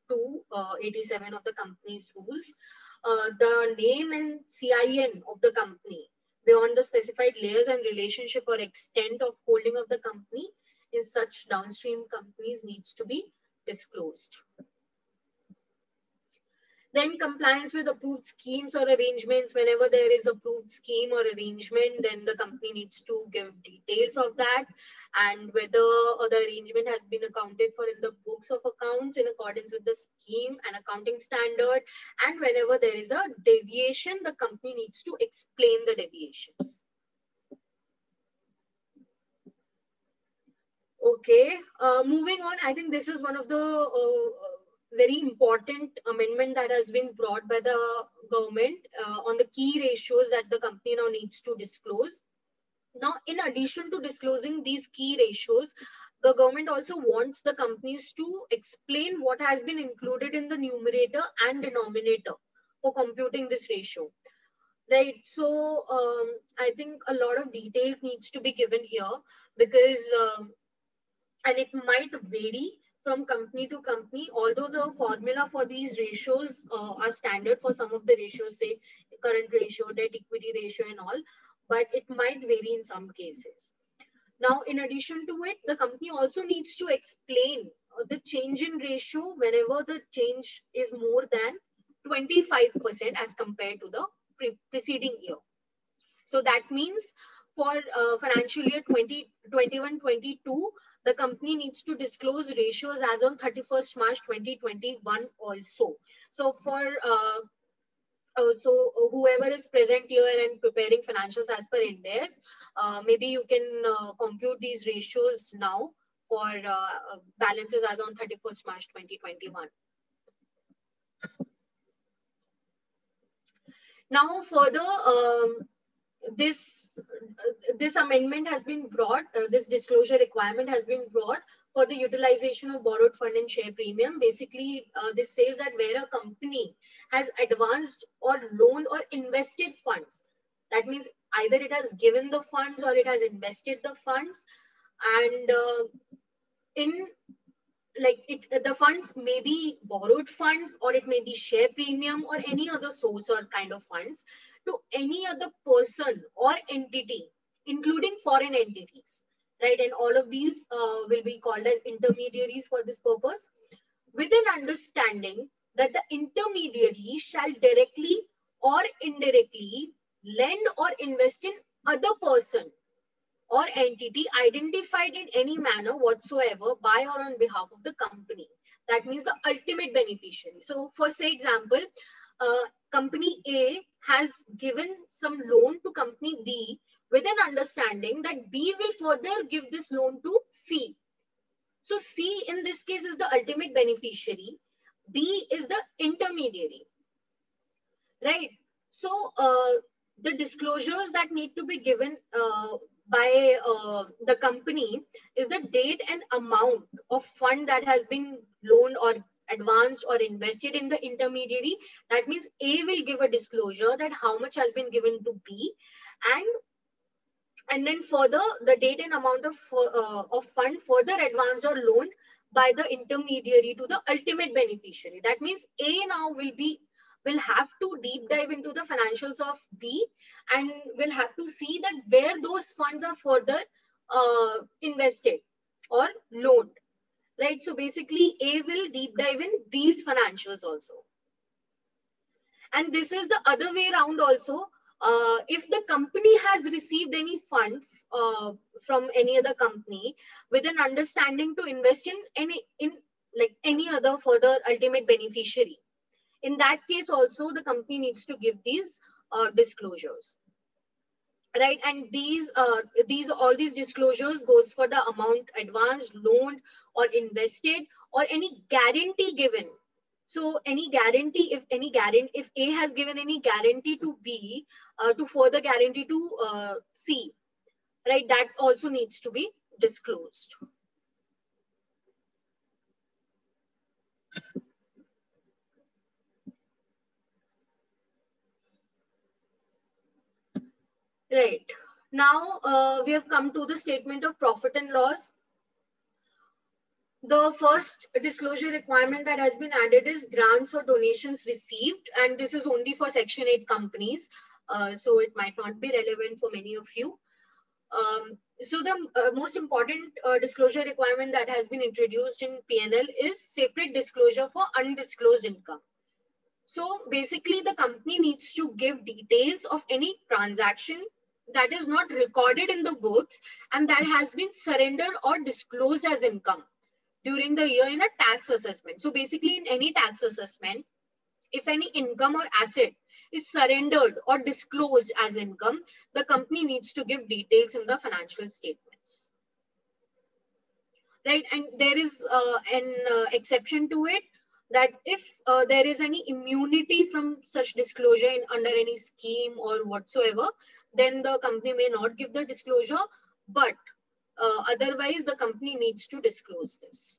287 of the company's rules, the name and CIN of the company beyond the specified layers and relationship or extent of holding of the company in such downstream companies needs to be disclosed. Then compliance with approved schemes or arrangements. Whenever there is approved scheme or arrangement, then the company needs to give details of that and whether the arrangement has been accounted for in the books of accounts in accordance with the scheme and accounting standard. And whenever there is a deviation, the company needs to explain the deviations. Okay, moving on, I think this is one of the very important amendment that has been brought by the government on the key ratios that the company now needs to disclose. Now, in addition to disclosing these key ratios, the government also wants the companies to explain what has been included in the numerator and denominator for computing this ratio. Right. So I think a lot of details needs to be given here because and it might vary from company to company, although the formula for these ratios are standard for some of the ratios, say current ratio, debt equity ratio and all, but it might vary in some cases. Now, in addition to it, the company also needs to explain the change in ratio whenever the change is more than 25% as compared to the preceding year. So that means for financial year 2021-22, the company needs to disclose ratios as on 31st March 2021 also. So for whoever is present here and preparing financials as per Ind AS, maybe you can compute these ratios now for balances as on 31st March 2021. Now further, this amendment has been brought, this disclosure requirement has been brought for the utilization of borrowed fund and share premium. Basically, this says that where a company has advanced or loaned or invested funds, that means either it has given the funds or it has invested the funds, and the funds may be borrowed funds, or it may be share premium or any other source or kind of funds, to any other person or entity, including foreign entities, right? And all of these will be called as intermediaries for this purpose, with an understanding that the intermediary shall directly or indirectly lend or invest in other person or entity identified in any manner whatsoever by or on behalf of the company. That means the ultimate beneficiary. So for say example, company A has given some loan to company B with an understanding that B will further give this loan to C. So C in this case is the ultimate beneficiary. B is the intermediary, right? So the disclosures that need to be given by the company is the date and amount of fund that has been loaned or advanced or invested in the intermediary. That means A will give a disclosure that how much has been given to B, and then further the date and amount of fund further advanced or loaned by the intermediary to the ultimate beneficiary. That means A now will have to deep dive into the financials of B and will have to see that where those funds are further invested or loaned, right? So basically A will deep dive in these financials also. And this is the other way around also. If the company has received any fund from any other company with an understanding to invest in any other further ultimate beneficiary, in that case also the company needs to give these disclosures, right? And all these disclosures goes for the amount advanced, loaned or invested, or any guarantee given. So any guarantee, if A has given any guarantee to B to further guarantee to C, right, that also needs to be disclosed. Right. Now we have come to the statement of profit and loss. The first disclosure requirement that has been added is grants or donations received, and this is only for Section 8 companies, so it might not be relevant for many of you. So the most important disclosure requirement that has been introduced in P&L is separate disclosure for undisclosed income. So basically the company needs to give details of any transaction that is not recorded in the books and that has been surrendered or disclosed as income during the year in a tax assessment. So basically in any tax assessment, if any income or asset is surrendered or disclosed as income, the company needs to give details in the financial statements, right? And there is an exception to it, that if there is any immunity from such disclosure under any scheme or whatsoever, then the company may not give the disclosure, but otherwise the company needs to disclose this.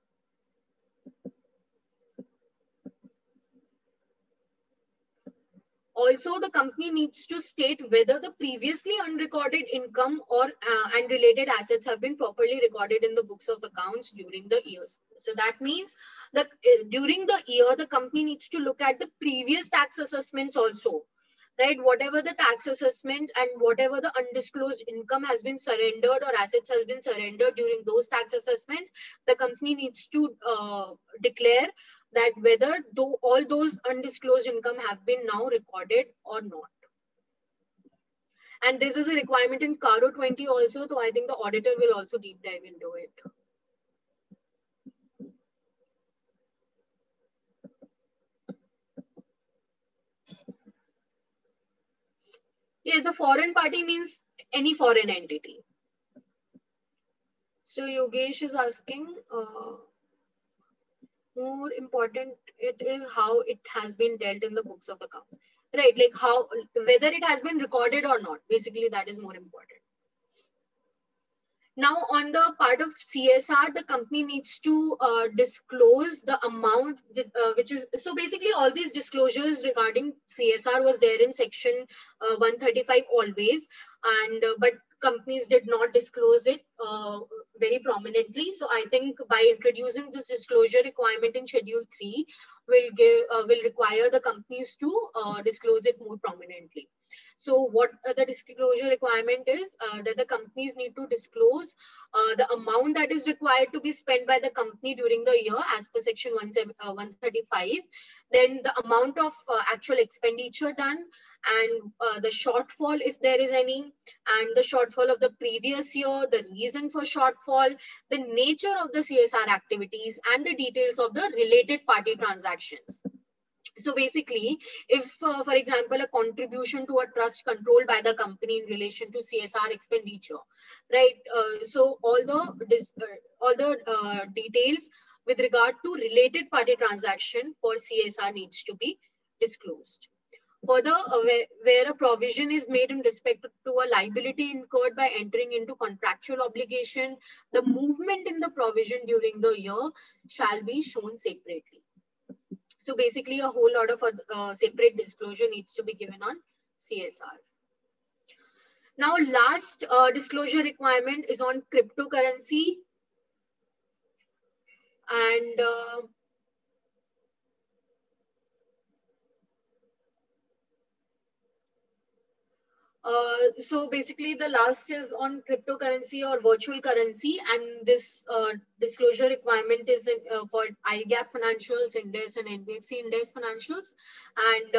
Also, the company needs to state whether the previously unrecorded income or and related assets have been properly recorded in the books of accounts during the years. So that means that during the year, the company needs to look at the previous tax assessments also, right? Whatever the tax assessment and whatever the undisclosed income has been surrendered or assets has been surrendered during those tax assessments, the company needs to declare that whether all those undisclosed income have been now recorded or not. And this is a requirement in CARO 20 also, so I think the auditor will also deep dive into it. Yes, the foreign party means any foreign entity. So Yogesh is asking, more important it is how it has been dealt in the books of accounts, right? Like how, whether it has been recorded or not, basically that is more important. Now on the part of CSR, the company needs to disclose the amount that, which is, so basically all these disclosures regarding CSR was there in section 135 always, and but companies did not disclose it very prominently. So I think by introducing this disclosure requirement in Schedule 3 will require the companies to disclose it more prominently. So what the disclosure requirement is, that the companies need to disclose the amount that is required to be spent by the company during the year as per section 135, then the amount of actual expenditure done, and the shortfall if there is any, and the shortfall of the previous year, the reason for shortfall, the nature of the CSR activities, and the details of the related party transactions. So basically, if, for example, a contribution to a trust controlled by the company in relation to CSR expenditure, right? So all the details with regard to related party transaction for CSR needs to be disclosed. Further, where a provision is made in respect to a liability incurred by entering into contractual obligation, the movement in the provision during the year shall be shown separately. So basically, a whole lot of separate disclosure needs to be given on CSR. Now, last disclosure requirement is on cryptocurrency. And so basically the last is on cryptocurrency or virtual currency, and this disclosure requirement is for IGAP financials, Ind AS and NBFC Ind AS financials. And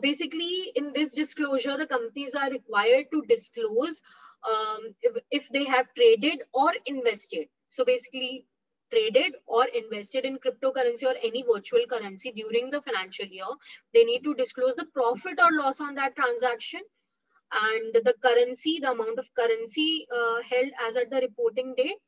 basically in this disclosure, the companies are required to disclose if they have traded or invested. So basically traded or invested in cryptocurrency or any virtual currency during the financial year, they need to disclose the profit or loss on that transaction, and the currency, the amount of currency held as at the reporting date,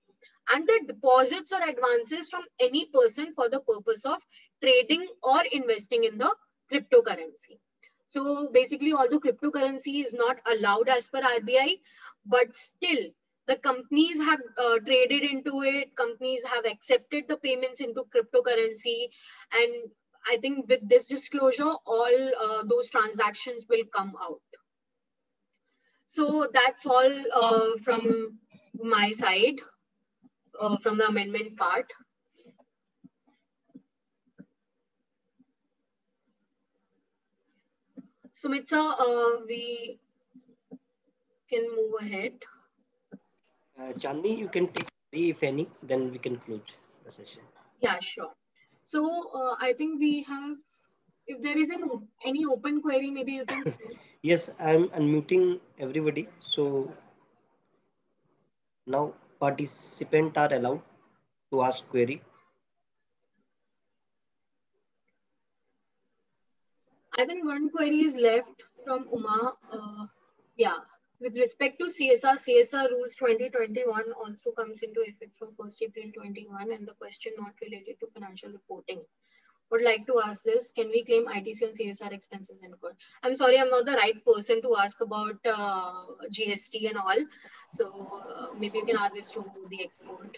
and the deposits or advances from any person for the purpose of trading or investing in the cryptocurrency. So basically, although cryptocurrency is not allowed as per RBI, but still the companies have traded into it, companies have accepted the payments into cryptocurrency, and I think with this disclosure, all those transactions will come out. So that's all from my side, from the amendment part. Sumitsa, we can move ahead. Chandni, you can take 3 if any, then we can close the session. Yeah, sure. So I think we have, if there is any open query, maybe you can see. Yes, I'm unmuting everybody. So now participants are allowed to ask query. I think one query is left from Uma. Yeah, with respect to CSR rules 2021 also comes into effect from 1st April 21, and the question not related to financial reporting. Would like to ask this: can we claim ITC on CSR expenses in court? I'm sorry, I'm not the right person to ask about GST and all. So maybe you can ask this to the expert.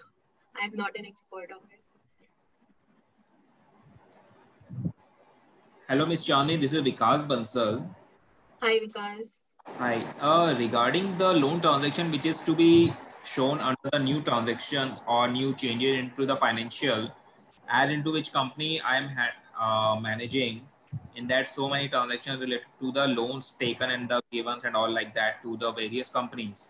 I'm not an expert of it. Hello, Ms. Chandni. This is Vikas Bansal. Hi, Vikas. Hi. Regarding the loan transaction, which is to be shown under the new transaction or new changes into the financial, as into which company I am managing, in that so many transactions related to the loans taken and the givens and all like that to the various companies.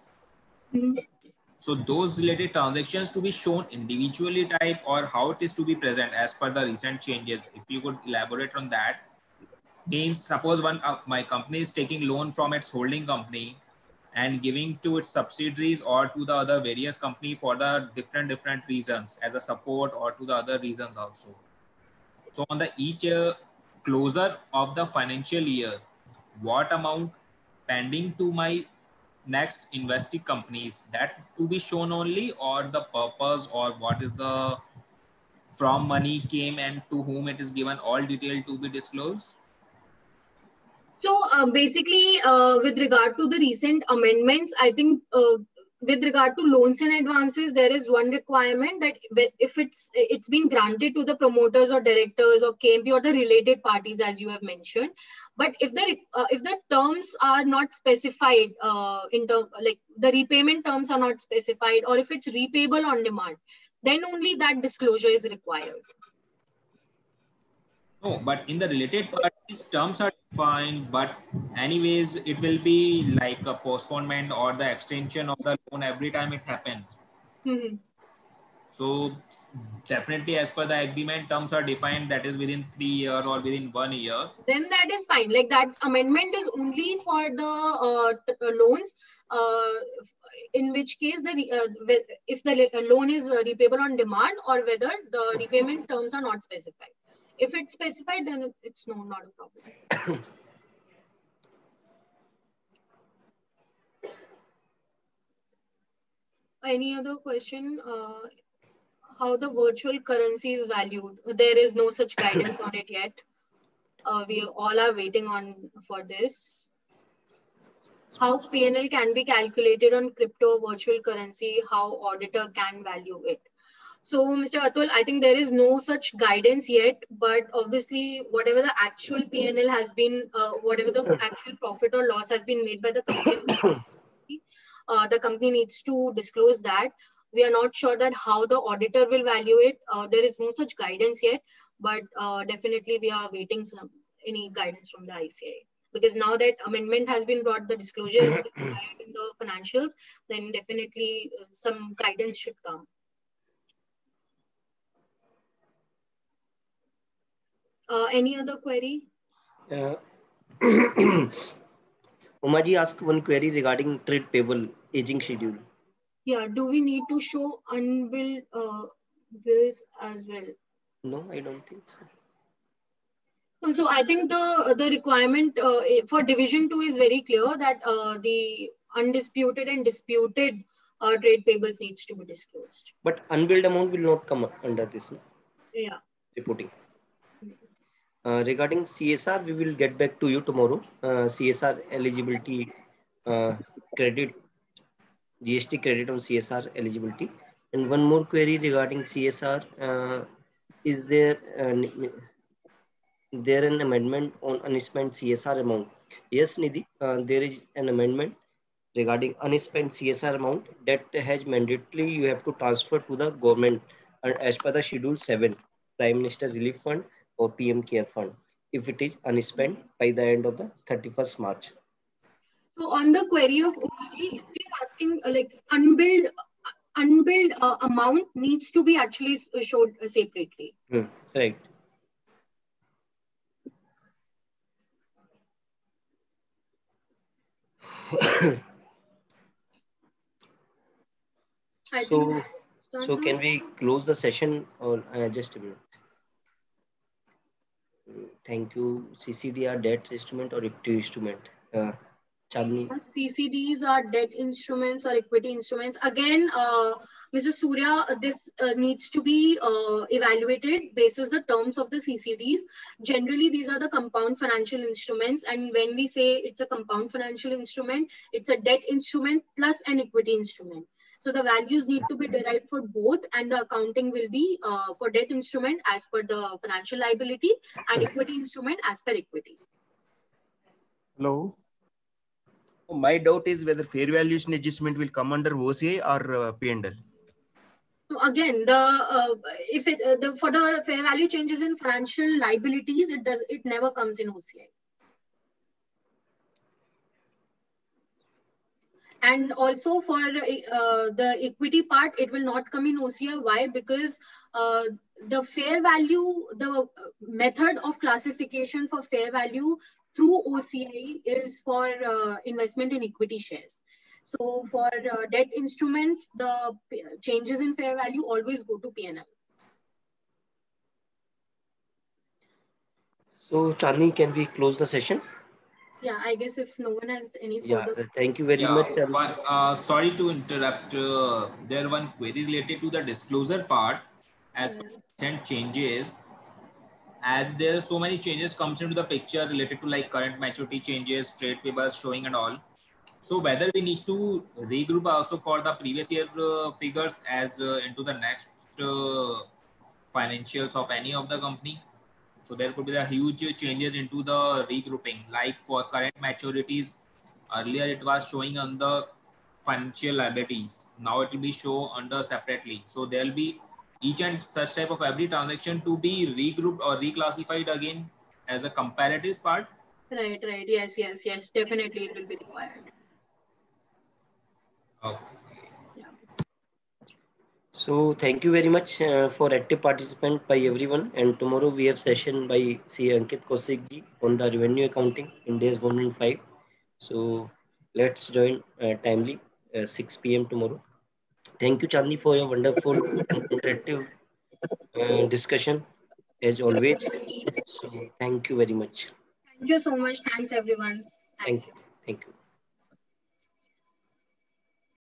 So those related transactions to be shown individually type or how it is to be present as per the recent changes. If you could elaborate on that. Means suppose one my company is taking loan from its holding company and giving to its subsidiaries or to the other various company for the different reasons as a support or to the other reasons also. So on the each closer of the financial year, what amount pending to my next investing companies, that to be shown only, or the purpose or what is the from money came and to whom it is given, all detail to be disclosed? So basically, with regard to the recent amendments, I think with regard to loans and advances, there is one requirement that if it's been granted to the promoters or directors or KMP or the related parties, as you have mentioned, but if the terms are not specified like the repayment terms are not specified, or if it's repayable on demand, then only that disclosure is required. No, but in the related parties, terms are defined, but anyways, it will be like a postponement or the extension of the loan every time it happens. So definitely as per the agreement, terms are defined, that is within 3 years or within 1 year. Then that is fine. Like that amendment is only for the loans, in which case if the loan is repayable on demand or whether the repayment terms are not specified. If it's specified, then it's not a problem. Any other question? How the virtual currency is valued? There is no such guidance on it yet. We all are waiting for this. How P&L can be calculated on crypto virtual currency, how auditor can value it. So, Mr. Atul, I think there is no such guidance yet, but obviously, whatever the actual P&L has been, whatever the actual profit or loss has been made by the company needs to disclose that. We are not sure that how the auditor will value it. There is no such guidance yet, but definitely we are waiting any guidance from the ICAI. Because now that amendment has been brought, the disclosure is required in the financials, then definitely some guidance should come. Any other query? Umaji asked one query regarding trade payable aging schedule. Yeah, do we need to show unbilled bills as well? No, I don't think so. So I think the requirement for division 2 is very clear that the undisputed and disputed trade payables needs to be disclosed. But unbilled amount will not come under this. No? Yeah. Reporting. Regarding CSR, we will get back to you tomorrow. CSR eligibility credit, GST credit on CSR eligibility. And one more query regarding CSR. Is there an amendment on unspent CSR amount? Yes, Nidhi, there is an amendment regarding unspent CSR amount that has mandatorily you have to transfer to the government as per the Schedule 7, Prime Minister Relief Fund or PM Care Fund, if it is unspent by the end of the 31st March. So on the query of Umaji, if we are asking like unbilled amount needs to be actually showed separately. Right. So can we close the session or just a minute? Thank you. CCD are debt instrument or equity instrument? Chandni. CCDs are debt instruments or equity instruments. Again, Mr. Surya, this needs to be evaluated basis the terms of the CCDs. Generally, these are the compound financial instruments. And when we say it's a compound financial instrument, it's a debt instrument plus an equity instrument. So the values need to be derived for both, and the accounting will be for debt instrument as per the financial liability and equity instrument as per equity. Hello. My doubt is whether fair valuation adjustment will come under OCI or P&L. So again, for the fair value changes in financial liabilities, it never comes in OCI. And also for the equity part, it will not come in OCI. Why? Because the fair value, the method of classification for fair value through OCI is for investment in equity shares. So for debt instruments, the changes in fair value always go to P&L. So Chandni, can we close the session? Yeah, I guess if no one has any further. Yeah, thank you very much. Sorry to interrupt. There one query related to the disclosure part as percent changes. As there are so many changes comes into the picture related to like current maturity changes, trade payables showing and all. So whether we need to regroup also for the previous year figures as into the next financials of any of the company. So there could be the huge changes into the regrouping. Like for current maturities, earlier it was showing on the financial liabilities. Now it will be shown under separately. So there will be each and such type of every transaction to be regrouped or reclassified again as a comparative part. Right. Yes. Definitely it will be required. Okay. Yeah. So thank you very much for active participant by everyone. And tomorrow we have session by C. Ankit Kaushik ji on the revenue accounting in days 1 and 5. So let's join timely 6 p.m. tomorrow. Thank you, Chandni, for your wonderful and interactive discussion as always. So thank you very much. Thank you so much. Thanks everyone. Thank you.